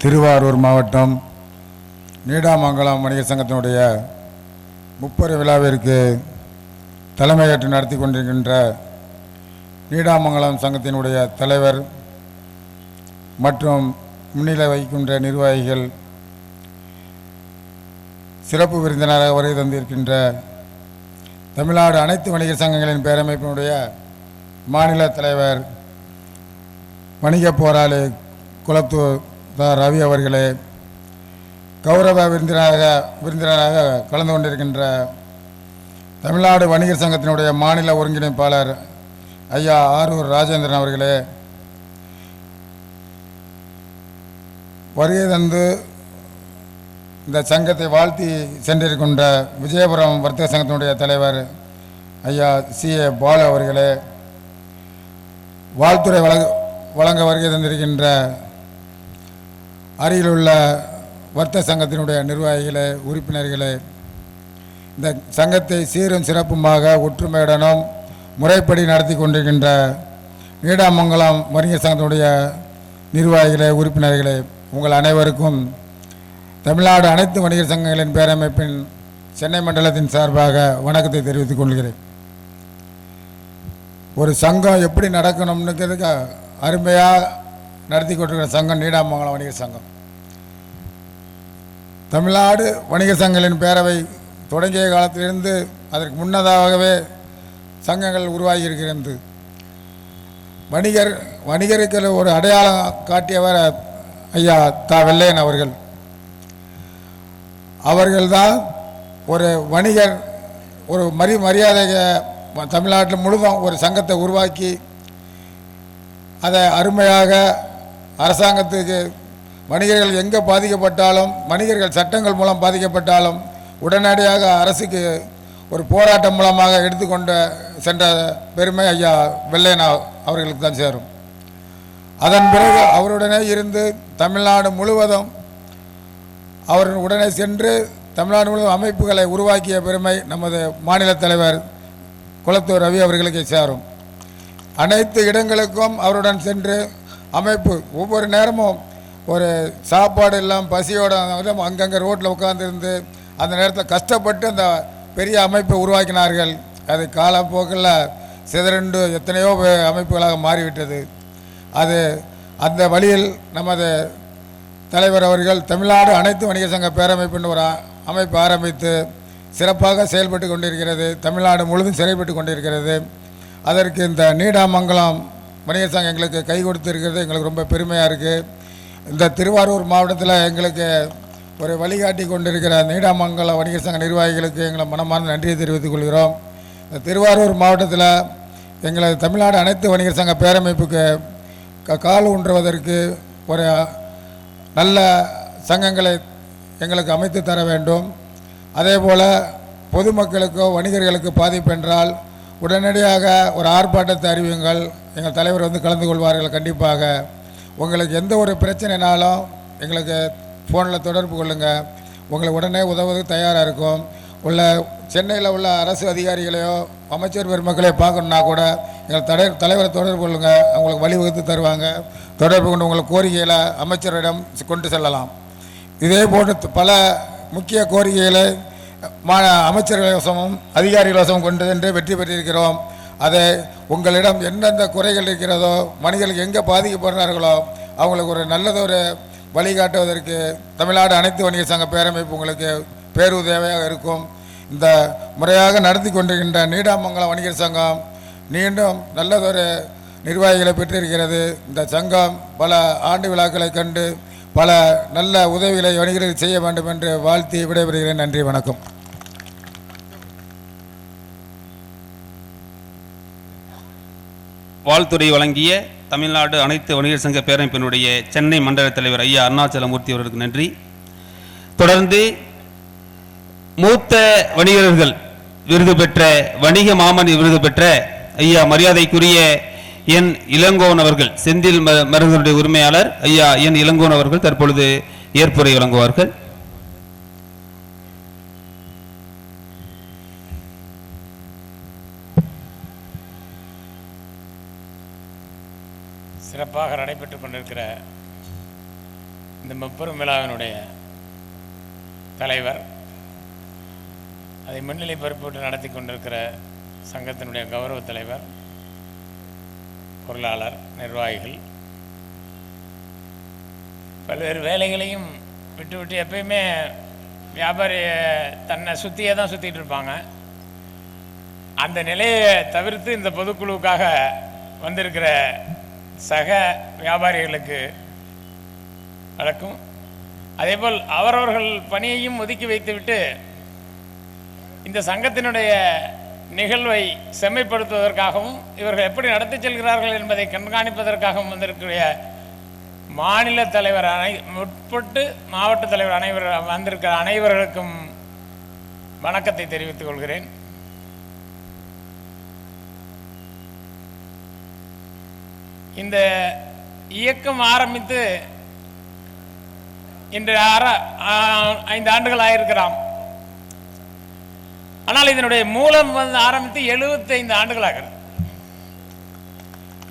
திருவாரூர் மாவட்டம் நீடாமங்கலம் வணிகர் சங்கத்தினுடைய முப்பெரு விழாவிற்கு தலைமையேற்று நடத்தி கொண்டிருக்கின்ற நீடாமங்கலம் சங்கத்தினுடைய தலைவர் மற்றும் முன்னிலை வகிக்கின்ற நிர்வாகிகள், சிறப்பு விருந்தினராக வருகை தந்திருக்கின்ற தமிழ்நாடு அனைத்து வணிகர் சங்கங்களின் பேரமைப்பினுடைய மாநில தலைவர் வணிக போராளி குளத்தூர் ரவி அவர்களே, கௌரவ விருந்தினராக கலந்து கொண்டிருக்கின்ற தமிழ்நாடு வணிகர் சங்கத்தினுடைய மாநில ஒருங்கிணைப்பாளர் ஐயா ஆரூர் ராஜேந்திரன் அவர்களே, வருகை தந்து இந்த சங்கத்தை வாழ்த்தி சென்றிருக்கின்ற விஜயபுரம் வர்த்தக சங்கத்தினுடைய தலைவர் ஐயா CA பாலு அவர்களே, வாழ்த்துறை வழங்க வருகை தந்திருக்கின்ற அருகிலுள்ள வர்த்தக சங்கத்தினுடைய நிர்வாகிகளே, உறுப்பினர்களே, இந்த சங்கத்தை சீரும் சிறப்புமாக ஒற்றுமையுடனும் முறைப்படி நடத்தி கொண்டிருக்கின்ற நீடாமங்கலம் வணிகர் சங்கத்தினுடைய நிர்வாகிகளே, உறுப்பினர்களே, உங்கள் அனைவருக்கும் தமிழ்நாடு அனைத்து வணிகர் சங்கங்களின் பேரமைப்பின் சென்னை மண்டலத்தின் சார்பாக வணக்கத்தை தெரிவித்துக் கொள்கிறேன். ஒரு சங்கம் எப்படி நடக்கணும்னுக்கிறதுக்கு அருமையாக நடத்தி கொண்டிருக்கிற சங்கம் நீடாமங்கலம் வணிகர் சங்கம். தமிழ்நாடு வணிகர் சங்கங்களின் பேரவை தொடங்கிய காலத்திலிருந்து அதற்கு முன்னதாகவே சங்கங்கள் உருவாகி இருக்கிறது. வணிகருக்கு ஒரு அடையாளம் காட்டியவர் ஐயா வெள்ளையன் அவர்கள். அவர்கள்தான் ஒரு வணிகர் ஒரு மரியாதை தமிழ்நாட்டில் முழுதும் ஒரு சங்கத்தை உருவாக்கி அதை அருமையாக அரசாங்கத்துக்கு வணிகர்கள் எங்கே பாதிக்கப்பட்டாலும், வணிகர்கள் சட்டங்கள் மூலம் பாதிக்கப்பட்டாலும் உடனடியாக அரசுக்கு ஒரு போராட்டம் மூலமாக எடுத்துக்கொண்ட சென்ற பெருமை ஐயா வெள்ளையன் அவர்களுக்கு தான் சேரும். அதன் பிறகு அவருடனே இருந்து தமிழ்நாடு முழுவதும் அவர் உடனே சென்று தமிழ்நாடு முழுவதும் அமைப்புகளை உருவாக்கிய பெருமை நமது மாநில தலைவர் குளத்தூர் ரவி அவர்களுக்கு சேரும். அனைத்து இடங்களுக்கும் அவருடன் சென்று அமைப்பு ஒவ்வொரு நேரமும் ஒரு சாப்பாடு இல்லாமல் பசியோட அங்கங்கே ரோட்டில் உட்கார்ந்துருந்து அந்த நேரத்தில் கஷ்டப்பட்டு அந்த பெரிய அமைப்பை உருவாக்கினார்கள். அது காலப்போக்கில் சிதறண்டு எத்தனையோ அமைப்புகளாக மாறிவிட்டது. அது அந்த வழியில் நமது தலைவர் அவர்கள் தமிழ்நாடு அனைத்து வணிகர் சங்க பேரமைப்புன்னு ஒரு அமைப்பு ஆரம்பித்து சிறப்பாக செயல்பட்டு கொண்டிருக்கிறது. தமிழ்நாடு முழுதும் செயல்பட்டு கொண்டிருக்கிறது. அதற்கு இந்த நீடாமங்கலம் வணிகர் சங்கம் எங்களுக்கு கை கொடுத்துருக்கிறது எங்களுக்கு ரொம்ப பெருமையாக இருக்குது. இந்த திருவாரூர் மாவட்டத்தில் எங்களுக்கு ஒரு வழிகாட்டி கொண்டிருக்கிற நீடாமங்கலம் வணிகர் சங்க நிர்வாகிகளுக்கு எங்களை மனமார்ந்த நன்றியை தெரிவித்துக் கொள்கிறோம். இந்த திருவாரூர் மாவட்டத்தில் எங்களை தமிழ்நாடு அனைத்து வணிகர் சங்க பேரமைப்புக்கு கால் ஊன்றுவதற்கு ஒரு நல்ல சங்கங்களை எங்களுக்கு அமைத்து தர வேண்டும். அதே போல் பொதுமக்களுக்கோ வணிகர்களுக்கு பாதிப்பு என்றால் உடனடியாக ஒரு ஆர்ப்பாட்டத்தை அறிவியுங்கள். எங்கள் தலைவர் வந்து கலந்து கொள்வார்கள். கண்டிப்பாக உங்களுக்கு எந்த ஒரு பிரச்சனைனாலும் எங்களுக்கு ஃபோனில் தொடர்பு கொள்ளுங்கள். உங்களை உடனே உதவுவதற்கு தயாராக இருக்கும். சென்னையில் உள்ள அரசு அதிகாரிகளையோ அமைச்சர் பெருமக்களையோ பார்க்கணுன்னா கூட எங்கள் தலைவரை தொடர்பு கொள்ளுங்க, அவங்களுக்கு வழிவகுத்து தருவாங்க. தொடர்பு கொண்டு உங்கள் கோரிக்கைகளை அமைச்சரிடம் கொண்டு செல்லலாம். இதே போன்று பல முக்கிய கோரிக்கைகளை அமைச்சர்கள் வசமும் அதிகாரிகள் வசமும் கொண்டு சென்று வெற்றி பெற்றிருக்கிறோம். அதை உங்களிடம் எந்தெந்த குறைகள் இருக்கிறதோ, மனிதர்களுக்கு எங்கே பாதிக்கப்படுறார்களோ அவங்களுக்கு ஒரு நல்லதொரு வழிகாட்டுவதற்கு தமிழ்நாடு அனைத்து வணிகர் சங்க பேரமைப்பு உங்களுக்கு பேருதவியாக இருக்கும். இந்த முறையாக நடத்தி கொண்டிருக்கின்ற நீடாமங்கலம் வணிகர் சங்கம் மீண்டும் நல்லதொரு நிர்வாகிகளை பெற்றிருக்கிறது. இந்த சங்கம் பல ஆண்டு விழாக்களை கண்டு பல நல்ல உதவிகளை வணிகர்கள் செய்ய வேண்டும் என்று வாழ்த்தி விடைபெறுகிறேன். நன்றி, வணக்கம். வாழ்த்துறை வழங்கிய தமிழ்நாடு அனைத்து வணிகர் சங்க பேரமைப்பினுடைய சென்னை மண்டல தலைவர் ஐயா அருணாச்சலமூர்த்தி அவர்களுக்கு நன்றி. தொடர்ந்து மூத்த வணிகர்கள் விருது பெற்ற வணிக மாமணி விருது பெற்ற ஐயா மரியாதைக்குரிய என் இளங்கோன் அவர்கள், செந்தில் மருந்துடைய உரிமையாளர் ஐயா என் இளங்கோன் அவர்கள் தற்பொழுது ஏற்புரை வழங்குவார்கள். சிறப்பாக நடைபெற்று கொண்டிருக்கிற இந்த முப்பெரும் விழாவினுடைய தலைவர், அதை முன்னிலை பொறுப்பேற்று நடத்தி கொண்டிருக்கிற சங்கத்தினுடைய கௌரவ தலைவர், பொருளாளர், நிர்வாகிகள், பல்வேறு வேலைகளையும் விட்டு எப்பயுமே வியாபாரி தன்னை சுற்றியே தான் சுற்றிட்டு இருப்பாங்க. அந்த நிலையை தவிர்த்து இந்த பொதுக்குழுவுக்காக வந்திருக்கிற சக வியாபாரிகளுக்கு வழக்கம். அதேபோல் அவரவர்கள் பணியையும் ஒதுக்கி வைத்துவிட்டு இந்த சங்கத்தினுடைய நிகழ்வை செம்மைப்படுத்துவதற்காகவும் இவர்கள் எப்படி நடத்தி செல்கிறார்கள் என்பதை கண்காணிப்பதற்காகவும் வந்திருக்கிற மாநில தலைவர் உட்பட்டு மாவட்ட தலைவர் வந்திருக்கிற அனைவர்களுக்கும் வணக்கத்தை தெரிவித்துக் கொள்கிறேன். இந்த இயக்கம் ஆரம்பித்து இன்று 5 ஆண்டுகள் ஆயிருக்கலாம். ஆனால் இதனுடைய மூலம் ஆரம்பித்து 75 ஆண்டுகள் ஆகிறது.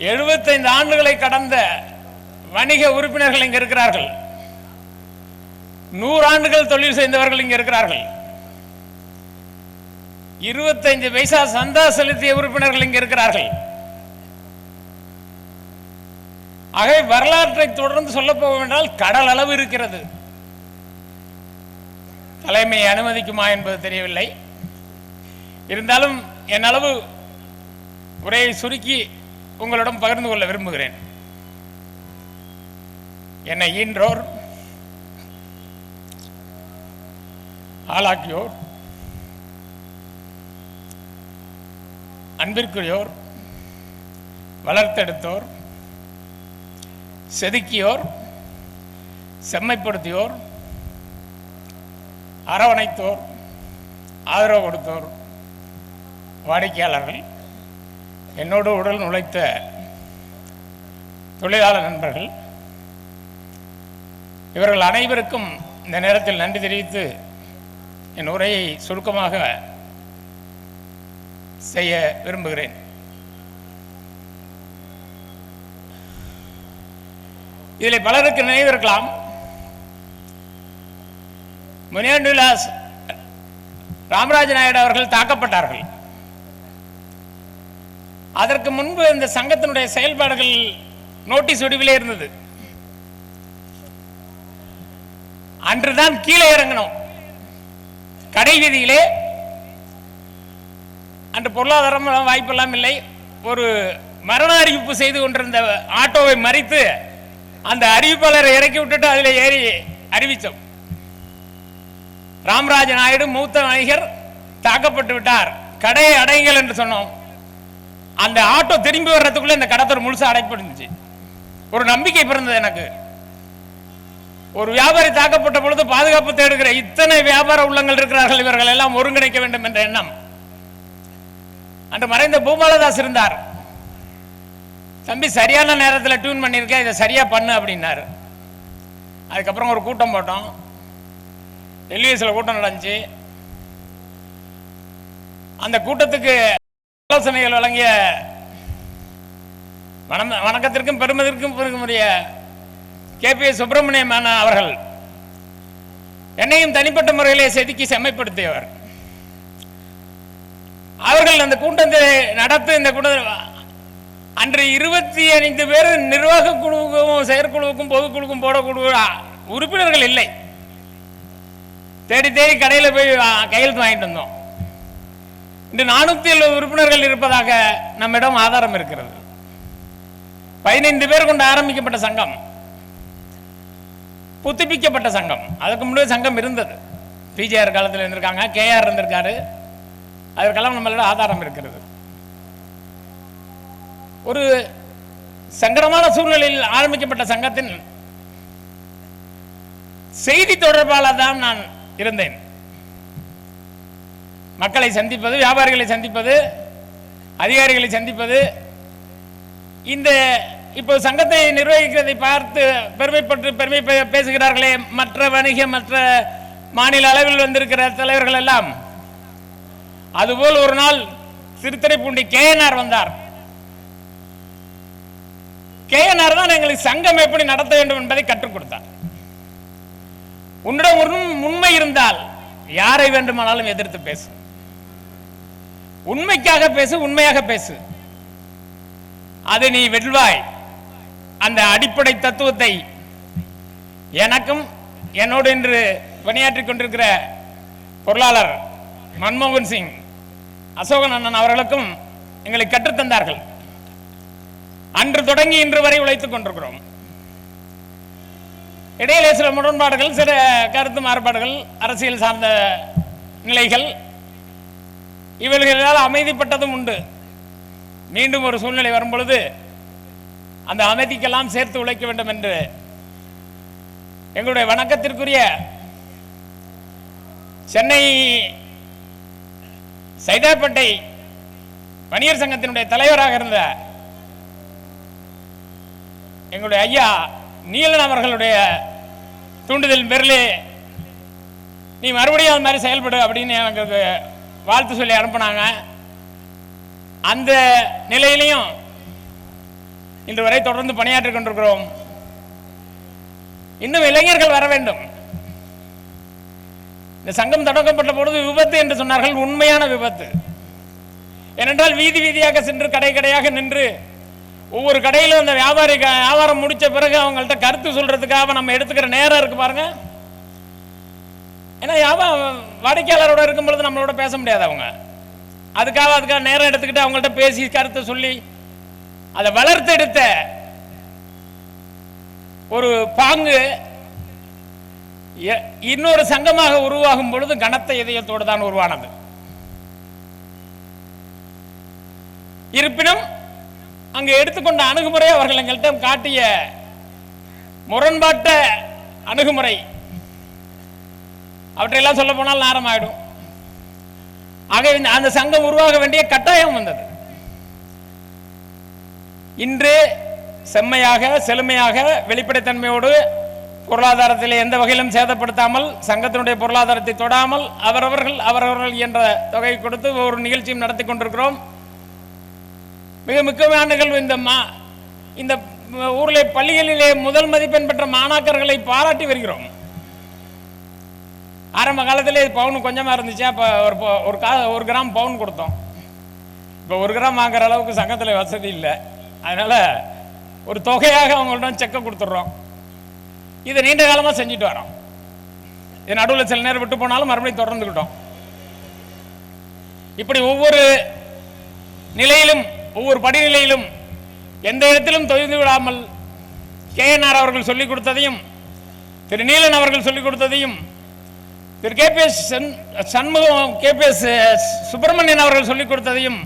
75 ஆண்டுகளை கடந்த வணிக உறுப்பினர்கள் இங்க இருக்கிறார்கள். 100 ஆண்டுகள் தொழில் செய்தவர்கள் இங்க இருக்கிறார்கள். 25 பைசா சந்தா செலுத்திய உறுப்பினர்கள் இங்க இருக்கிறார்கள். ஆகவே வரலாற்றை தொடர்ந்து சொல்ல போவோம் என்றால் கடல் அளவு இருக்கிறது. தலைமை அனுமதிக்குமா என்பது தெரியவில்லை. இருந்தாலும் என் அளவு உரையை சுருக்கி உங்களிடம் பகிர்ந்து கொள்ள விரும்புகிறேன். என்னை ஈன்றோர், ஆளாக்கியோர், அன்பிற்குரியோர், வளர்த்தெடுத்தோர், செதுக்கியோர், செம்மைப்படுத்தியோர், அரவணைத்தோர், ஆதரவு கொடுத்தோர், வாடிக்கையாளர்கள், என்னோடு உடல் நுழைத்த தொழிலாளர் நண்பர்கள், இவர்கள் அனைவருக்கும் இந்த நேரத்தில் நன்றி தெரிவித்து என் உரையை சுருக்கமாக செய்ய விரும்புகிறேன். இதில் பலருக்கு நினைவிருக்கலாம், முனியாண்டி விலாஸ் ராமராஜ நாயுடு அவர்கள் தாக்கப்பட்டார்கள். அதற்கு முன்பு இந்த சங்கத்தினுடைய செயல்பாடுகள் நோட்டீஸ் வடிவிலே இருந்தது. அன்றுதான் கீழே இறங்கணும். கடை வீதியிலே அன்று பொருளாதாரம் வாய்ப்பெல்லாம் இல்லை. ஒரு மரண அறிவிப்பு செய்து கொண்டிருந்த ஆட்டோவை மறித்து அந்த அறிவிப்பாளரை இறக்கி விட்டுட்டு அதில் ஏறி அறிவித்தோம். ராமராஜ நாயுடு மூத்த வணிகர் தாக்கப்பட்டு விட்டார், கடையை அடையுங்கள் என்று சொன்னோம். அந்த ஆட்டோ திரும்பி வர்றதுக்குள்ள இந்த கடத்தர் முழுசா அடைப்பட்டுச்சு. ஒரு நம்பிக்கை பிறந்தது எனக்கு. ஒரு வியாபாரி தாக்கப்பட்ட பொழுது பாதுகாப்பு தேடுகிற இத்தனை வியாபார உள்ளங்கள் இருக்கிறார்கள், இவர்கள் எல்லாம் ஒருங்கிணைக்க வேண்டும் என்ற எண்ணம். அன்று மறைந்த பூபாலதாஸ் இருந்தார். தம்பி சரியான நேரத்தில் டியூன் பண்ணியிருக்கேன், இதை சரியா பண்ணு அப்படின்னாரு. அதுக்கப்புறம் ஒரு கூட்டம் போட்டோம். எல்விஎஸ்ல கூட்டம் நடந்துச்சு. அந்த கூட்டத்துக்கு ஆலோசனைகள் வழங்கிய வணக்கத்திற்கும் பெருமதிற்கும் பெருமையுடைய கேபிஎஸ் சுப்பிரமணியம் அவர்கள் என்னையும் தனிப்பட்ட முறையிலே செதுக்கி செம்மைப்படுத்தியவர். அவர்கள் அந்த கூட்டத்தை நடத்த இந்த கூட்டத்தில் அன்று 25 பேர் நிர்வாக குழுவுக்கும் செயற்குழுவுக்கும் பொதுக்குழுக்கும் போடக்கூடிய உறுப்பினர்கள் இல்லை. தேடி தேடி கடையில் போய் கையெழுத்து வாங்கிட்டு வந்தோம். இன்று 470 உறுப்பினர்கள் இருப்பதாக நம்மிடம் ஆதாரம் இருக்கிறது. 15 பேர் கொண்டு ஆரம்பிக்கப்பட்ட சங்கம், புதுப்பிக்கப்பட்ட சங்கம். அதுக்கு முன்னாடி சங்கம் இருந்தது. பிஜேஆர் காலத்தில் இருந்திருக்காங்க, கேஆர் இருந்திருக்காரு. அதற்கெல்லாம் நம்மளோட ஆதாரம் இருக்கிறது. ஒரு சங்கடமான சூழ்நிலையில் ஆரம்பிக்கப்பட்ட சங்கத்தின் செய்தி தொடர்பாளர் தான் நான் இருந்தேன். மக்களை சந்திப்பது, வியாபாரிகளை சந்திப்பது, அதிகாரிகளை சந்திப்பது. இந்த இப்போ சங்கத்தை நிர்வகிக்கிறதை பார்த்து பெருமை பேசுகிறார்களே மற்ற வணிக மற்ற மாநில அளவில் வந்திருக்கிற தலைவர்கள் எல்லாம். அதுபோல் ஒரு நாள் திருத்துறைப்பூண்டி கேஎன்ஆர் வந்தார். கேஎன்ஆர் தான் எங்களுக்கு சங்கம் எப்படி நடத்த வேண்டும் என்பதை கற்றுக் கொடுத்தார். உன்னிடம் உண்மை இருந்தால் யாரை வேண்டுமானாலும் எதிர்த்து பேசு, உண்மைக்காக பேசு, உண்மையாக பேசு, அது நீ வெல்வாய். அந்த அடிப்படை தத்துவத்தை எனக்கும் என்னோடு இன்று பணியாற்றிக் கொண்டிருக்கிற பொருளாளர் மன்மோகன் சிங், அசோகன் அண்ணன் அவர்களுக்கும் எங்களை கற்றுத்தந்தார்கள். அன்று தொடங்கி இன்று வரை உழைத்துக் கொண்டிருக்கிறோம். இடையிலே சில முரண்பாடுகள், சில கருத்து மாறுபாடுகள், அரசியல் சார்ந்த நிலைகள், இவர்களால் அமைதிப்பட்டதும் உண்டு. மீண்டும் ஒரு சூழ்நிலை வரும் பொழுது அந்த அமைதிக்கெல்லாம் சேர்த்து உழைக்க வேண்டும் என்று எங்களுடைய வணக்கத்திற்குரிய சென்னை சைதாப்பேட்டை வணிகர் சங்கத்தினுடைய தலைவராக இருந்த எங்களுடைய ஐயா நீலன் அவர்களுடைய தூண்டுதல் பேரிலே நீ மறுபடியும் அது மாதிரி செயல்படு அப்படின்னு எனக்கு வாழ்த்து சொல்லி அனுப்பினாங்க. அந்த நிலையிலையும் இன்று வரை தொடர்ந்து பணியாற்றிக் கொண்டிருக்கிறோம். இன்னும் இளைஞர்கள் வர வேண்டும். இந்த சங்கம் தொடங்கப்பட்ட பொழுது விபத்து என்று சொன்னார்கள். உண்மையான விபத்து. ஏனென்றால் வீதி வீதியாக சென்று கடை கடையாக நின்று ஒவ்வொரு கடையிலும் அந்த வியாபாரம் முடிச்ச பிறகு அவங்கள்ட்ட கருத்து சொல்றதுக்காக நம்ம எடுத்துக்கிற நேரம் இருக்கு பாருங்க. ஏன்னா வாடிக்கையாளரோட இருக்கும் பொழுது நம்மளோட பேச முடியாது. அவங்க அதுக்காக நேரம் எடுத்துக்கிட்டு அவங்கள்ட்ட பேசி கருத்தை சொல்லி அதை வளர்த்தெடுத்த ஒரு பாங்கு இன்னொரு சங்கமாக உருவாகும் பொழுது கனத்த இதயத்தோடு தான் உருவானது. இருப்பினும் அங்கு எடுத்துக்கொண்ட அணுகுமுறை, அவர்கள் எங்கள்கிட்ட காட்டிய முரண்பாட்ட அணுகுமுறை, அவற்றையெல்லாம் சொல்ல போனால் நேரம் ஆயிடும். ஆக அந்த சங்கம் உருவாக வேண்டிய கட்டாயம் வந்தது. இன்று செம்மையாக செழுமையாக வெளிப்படைத்தன்மையோடு பொருளாதாரத்தில் எந்த வகையிலும் சேதப்படுத்தாமல், சங்கத்தினுடைய பொருளாதாரத்தை தொடாமல் அவரவர்கள் என்ற தொகை கொடுத்து ஒரு நிகழ்ச்சியும் நடத்தி கொண்டிருக்கிறோம். மிக முக்கியமான நிகழ்வு. இந்த ஊரில் பள்ளிகளிலே முதல் மதிப்பெண் பெற்ற மாணாக்கர்களை பாராட்டி வருகிறோம். ஆரம்ப காலத்திலே பவுன் கொஞ்சமாக இருந்துச்சு. அப்போ ஒரு கிராம் பவுன் கொடுத்தோம். இப்போ 1 கிராம் வாங்குற அளவுக்கு சங்கத்தில் வசதி இல்லை. அதனால் ஒரு தொகையாக அவங்கள்ட்ட செக்கை கொடுத்துட்றோம். இதை நீண்ட காலமாக செஞ்சுட்டு வரோம். இது நடுவில் சில நேரம் விட்டு போனாலும் மறுபடியும் தொடர்ந்துக்கிட்டோம். இப்படி ஒவ்வொரு நிலையிலும் ஒவ்வொரு படிநிலையிலும் எந்த இடத்திலும் தொய்ந்து விடாமல் கேஎன்ஆர் அவர்கள் சொல்லிக் கொடுத்ததையும், திரு நீலன் அவர்கள் சொல்லிக் கொடுத்ததையும், திரு கேபிஎஸ் சண்முகம், கேபிஎஸ் சுப்பிரமணியன் அவர்கள் சொல்லிக் கொடுத்ததையும்,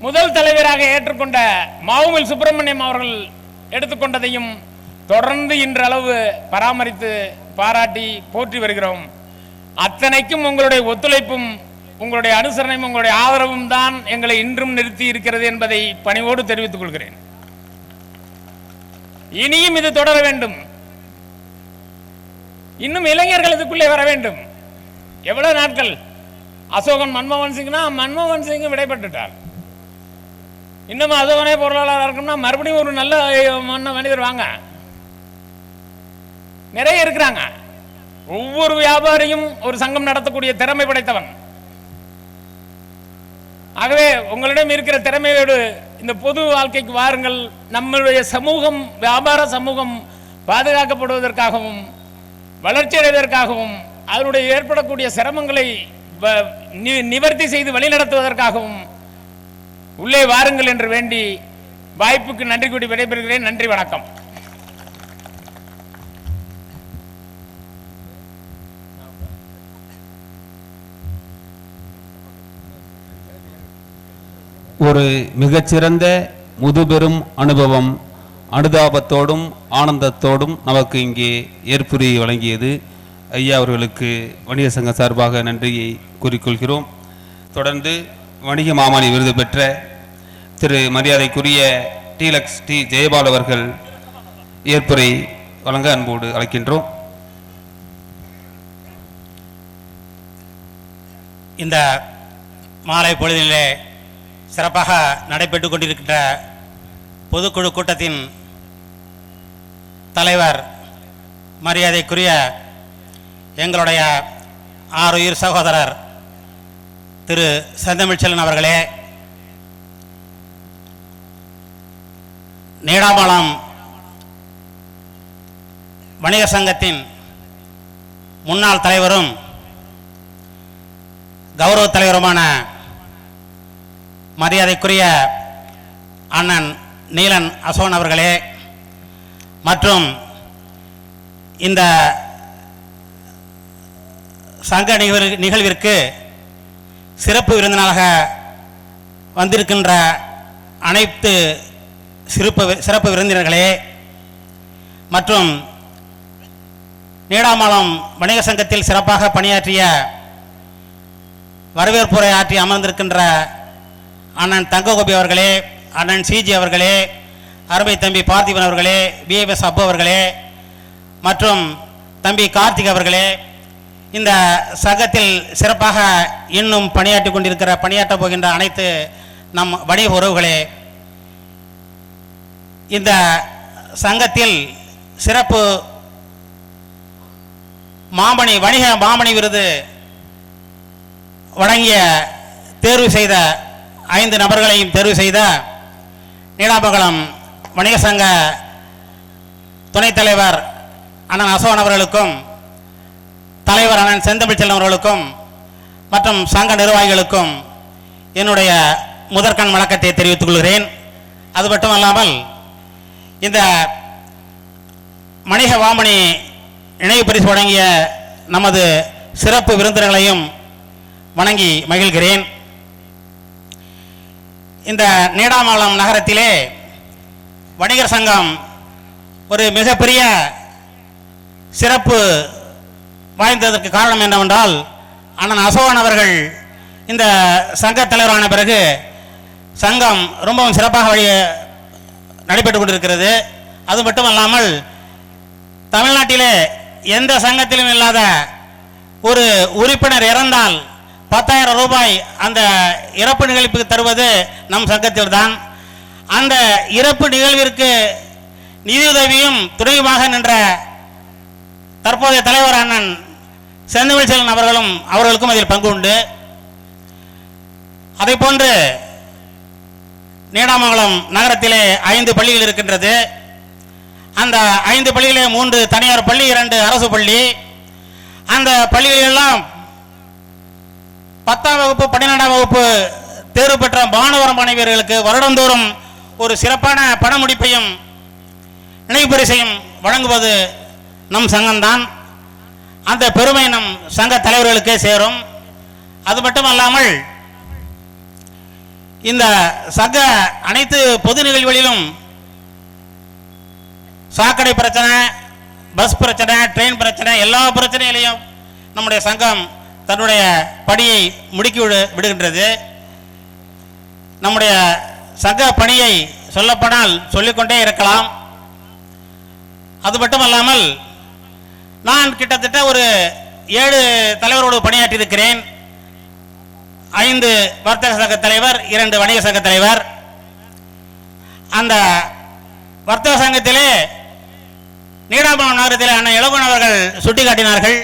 முதல் தலைவராக ஏற்றுக்கொண்ட மாவுமில் சுப்பிரமணியம் அவர்கள் எடுத்துக்கொண்டதையும் தொடர்ந்து இன்றளவு பராமரித்து பாராட்டி போற்றி வருகிறோம். அத்தனைக்கும் உங்களுடைய ஒத்துழைப்பும் உங்களுடைய அனுசரணையும் உங்களுடைய ஆதரவும் தான் எங்களை இன்றும் நிறுத்தி இருக்கிறது என்பதை பணிவோடு தெரிவித்துக் கொள்கிறேன். இனியும் இது தொடர வேண்டும். இன்னும் இளைஞர்கள் இதுக்குள்ளே வர வேண்டும். எவ்வளவு நாட்கள்? அசோகன் மன்மோகன் சிங்னா மன்மோகன் சிங் விடைபெற்றுட்டார். இன்னும் அசோகனே பொருளாளராக இருக்கணும்னா மறுபடியும் ஒரு நல்ல மனிதர் வாங்க. நிறைய இருக்கிறாங்க. ஒவ்வொரு வியாபாரியும் ஒரு சங்கம் நடத்தக்கூடிய திறமை படைத்தவன். ஆகவே உங்களிடம் இருக்கிற திறமையோடு இந்த பொது வாழ்க்கைக்கு வாருங்கள். நம்மளுடைய சமூகம், வியாபார சமூகம் பாதுகாக்கப்படுவதற்காகவும் வளர்ச்சி அடைவதற்காகவும் அதனுடைய ஏற்படக்கூடிய சிரமங்களை நிவர்த்தி செய்து வழிநடத்துவதற்காகவும் உள்ளே வாருங்கள் என்று வேண்டி வாய்ப்புக்கு நன்றி கூடி விடைபெறுகிறேன். நன்றி, வணக்கம். ஒரு மிகச்சிறந்த முதுபெரும் அனுபவம் அனுதாபத்தோடும் ஆனந்தத்தோடும் நமக்கு இங்கே ஏற்புரை வழங்கியது. ஐயா அவர்களுக்கு வணிக சங்க சார்பாக நன்றியை கூறிக்கொள்கிறோம். தொடர்ந்து வணிக மாமணி விருது பெற்ற திரு மரியாதைக்குரிய டீலக்ஸ் டி ஜெயபால் அவர்கள் ஏற்புரை வழங்க அன்போடு அழைக்கின்றோம். இந்த மாலை பொழுதிலே சிறப்பாக நடைபெற்று கொண்டிருக்கின்ற பொதுக்குழு கூட்டத்தின் தலைவர் மரியாதைக்குரிய எங்களுடைய ஆருயிர் சகோதரர் திரு செந்தமிழ்ச்செல்வன் அவர்களே, நீடாமலம் வணிக சங்கத்தின் முன்னாள் தலைவரும் கௌரவ தலைவருமான மரியாதைக்குரிய அண்ணன் நீலன் அசோகன் அவர்களே, மற்றும் இந்த சங்க நிகழ்விற்கு சிறப்பு விருந்தினராக வந்திருக்கின்ற அனைத்து சிறப்பு விருந்தினர்களே, மற்றும் நீடாமலம் வணிக சங்கத்தில் சிறப்பாக பணியாற்றிய வரவேற்புரை ஆற்றி அமர்ந்திருக்கின்ற அண்ணன் தங்ககோபி அவர்களே, அண்ணன் சிஜி அவர்களே, அருமை தம்பி பார்த்திபன் அவர்களே, பிஎஸ் அப்பு அவர்களே, மற்றும் தம்பி கார்த்திக் அவர்களே, இந்த சங்கத்தில் சிறப்பாக இன்னும் பணியாற்றப் போகின்ற அனைத்து நம் வணிக உறவுகளே, இந்த சங்கத்தில் சிறப்பு வணிக மாமணி விருது வழங்கிய தேர்வு செய்த 5 நபர்களையும் தேர்வு செய்த நீடாமங்கலம் வணிக சங்க துணைத் தலைவர் அண்ணன் அசோகன் அவர்களுக்கும், தலைவர் அண்ணன் செந்தமிழ்ச்செல்வன் அவர்களுக்கும் மற்றும் சங்க நிர்வாகிகளுக்கும் என்னுடைய முதற்கண் வணக்கத்தை தெரிவித்துக் கொள்கிறேன். அது மட்டுமல்லாமல் இந்த வணிக மாமணி நினைவு பரிசு வழங்கிய நமது சிறப்பு விருந்தினர்களையும் வணங்கி மகிழ்கிறேன். இந்த நீடாமங்கலம் நகரத்திலே வணிகர் சங்கம் ஒரு மிகப்பெரிய சிறப்பு வாய்ந்ததற்கு காரணம் என்னவென்றால், அண்ணன் அசோகன் அவர்கள் இந்த சங்க தலைவரான பிறகு சங்கம் ரொம்பவும் சிறப்பாக நடைபெற்றுக் கொண்டிருக்கிறது. அது மட்டுமல்லாமல் தமிழ்நாட்டிலே எந்த சங்கத்திலும் இல்லாத ஒரு உறுப்பினர் இறந்தால் 10,000 ரூபாய் அந்த இறப்பு நிகழ்வுக்கு தருவது நம் சங்கத்தில் தான். அந்த இறப்பு நிகழ்விற்கு நிதியுதவியும் துணையுமாக நின்ற தற்போதைய தலைவர் அண்ணன் செந்தமிழ்ச்செல்வன் அவர்களுக்கும் அதில் பங்கு உண்டு. அதை போன்று நீடாமங்கலம் நகரத்திலே 5 பள்ளிகள் இருக்கின்றது. அந்த 5 பள்ளியிலே 3 தனியார் பள்ளி, 2 அரசு பள்ளி. அந்த பள்ளிகளெல்லாம் 10ஆம் வகுப்பு 12ஆம் வகுப்பு தேர்வு பெற்ற மாணவர் மாணவியர்களுக்கு வருடந்தோறும் ஒரு சிறப்பான பண முடிப்பையும் நினைவு பரிசையும் வழங்குவது நம் சங்கம்தான். அந்த பெருமை நம் சங்க தலைவர்களுக்கே சேரும். அது மட்டுமல்லாமல் இந்த சங்க அனைத்து பொது நிகழ்வுகளிலும் சாக்கடை பிரச்சனை, பஸ் பிரச்சனை, ட்ரெயின் பிரச்சனை, எல்லா பிரச்சனைகளையும் நம்முடைய சங்கம் தன்னுடைய பணியை முடுக்கி விடுகின்றது. நம்முடைய சங்க பணியை சொல்லப்போனால் சொல்லிக்கொண்டே இருக்கலாம். அது மட்டுமல்லாமல் நான் கிட்டத்தட்ட ஒரு 7 தலைவரோடு பணியாற்றியிருக்கிறேன். 5 வர்த்தக சங்க தலைவர், 2 வணிக சங்க தலைவர். அந்த வர்த்தக சங்கத்திலே நீடாமங்கலம் நகரத்திலே அண்ணன் இளங்கோவன் அவர்கள் சுட்டிக்காட்டினார்கள்.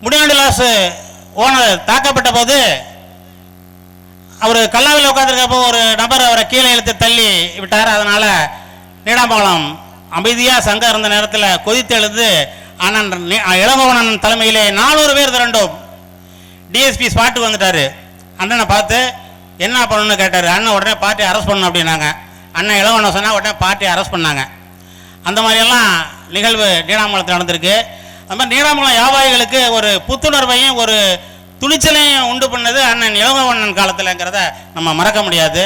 முடியாண்டு லாஸ் ஓனர் தாக்கப்பட்ட போது அவர் கல்லாவில் உட்காந்துருக்கப்போ ஒரு நபர் அவரை கீழே இழுத்து தள்ளி விட்டார். அதனால் நீடாமங்கலம் அமைதியாக சங்கம் இருந்த நேரத்தில் கொதித்து எழுந்து அண்ணன் இளங்கோவன் அண்ணன் தலைமையிலே 400 பேர் திரண்டும். டிஎஸ்பி ஸ்பாட்டுக்கு வந்துட்டார். அண்ணனை பார்த்து என்ன பண்ணணும்னு கேட்டார். அண்ணன் உடனே பார்ட்டி அரெஸ்ட் பண்ணணும் அப்படின்னாங்க. அண்ணன் இளங்கோவன் சொன்னால் உடனே பார்ட்டி அரெஸ்ட் பண்ணாங்க. அந்த மாதிரியெல்லாம் நிகழ்வு நீடாமங்கலத்தில் நடந்திருக்கு. அது மாதிரி நீடாமங்கலம் வியாபாரிகளுக்கு ஒரு புத்துணர்வையும் ஒரு துணிச்சலையும் உண்டு பண்ணது அண்ணன் இளங்கோவன் காலத்தில்ங்கிறத நம்ம மறக்க முடியாது.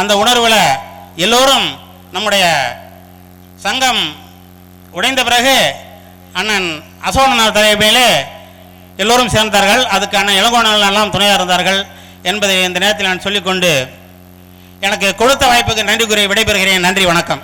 அந்த உணர்வில் எல்லோரும் நம்முடைய சங்கம் உடைந்த பிறகு அண்ணன் அசோகன் தலைமையிலே எல்லோரும் சேர்ந்தார்கள். அதுக்கு அண்ணன் இளங்கோவன் எல்லாம் துணையாக இருந்தார்கள் என்பதை இந்த நேரத்தில் நான் சொல்லிக்கொண்டு எனக்கு கொடுத்த வாய்ப்புக்கு நன்றி கூறி விடைபெறுகிறேன். நன்றி, வணக்கம்.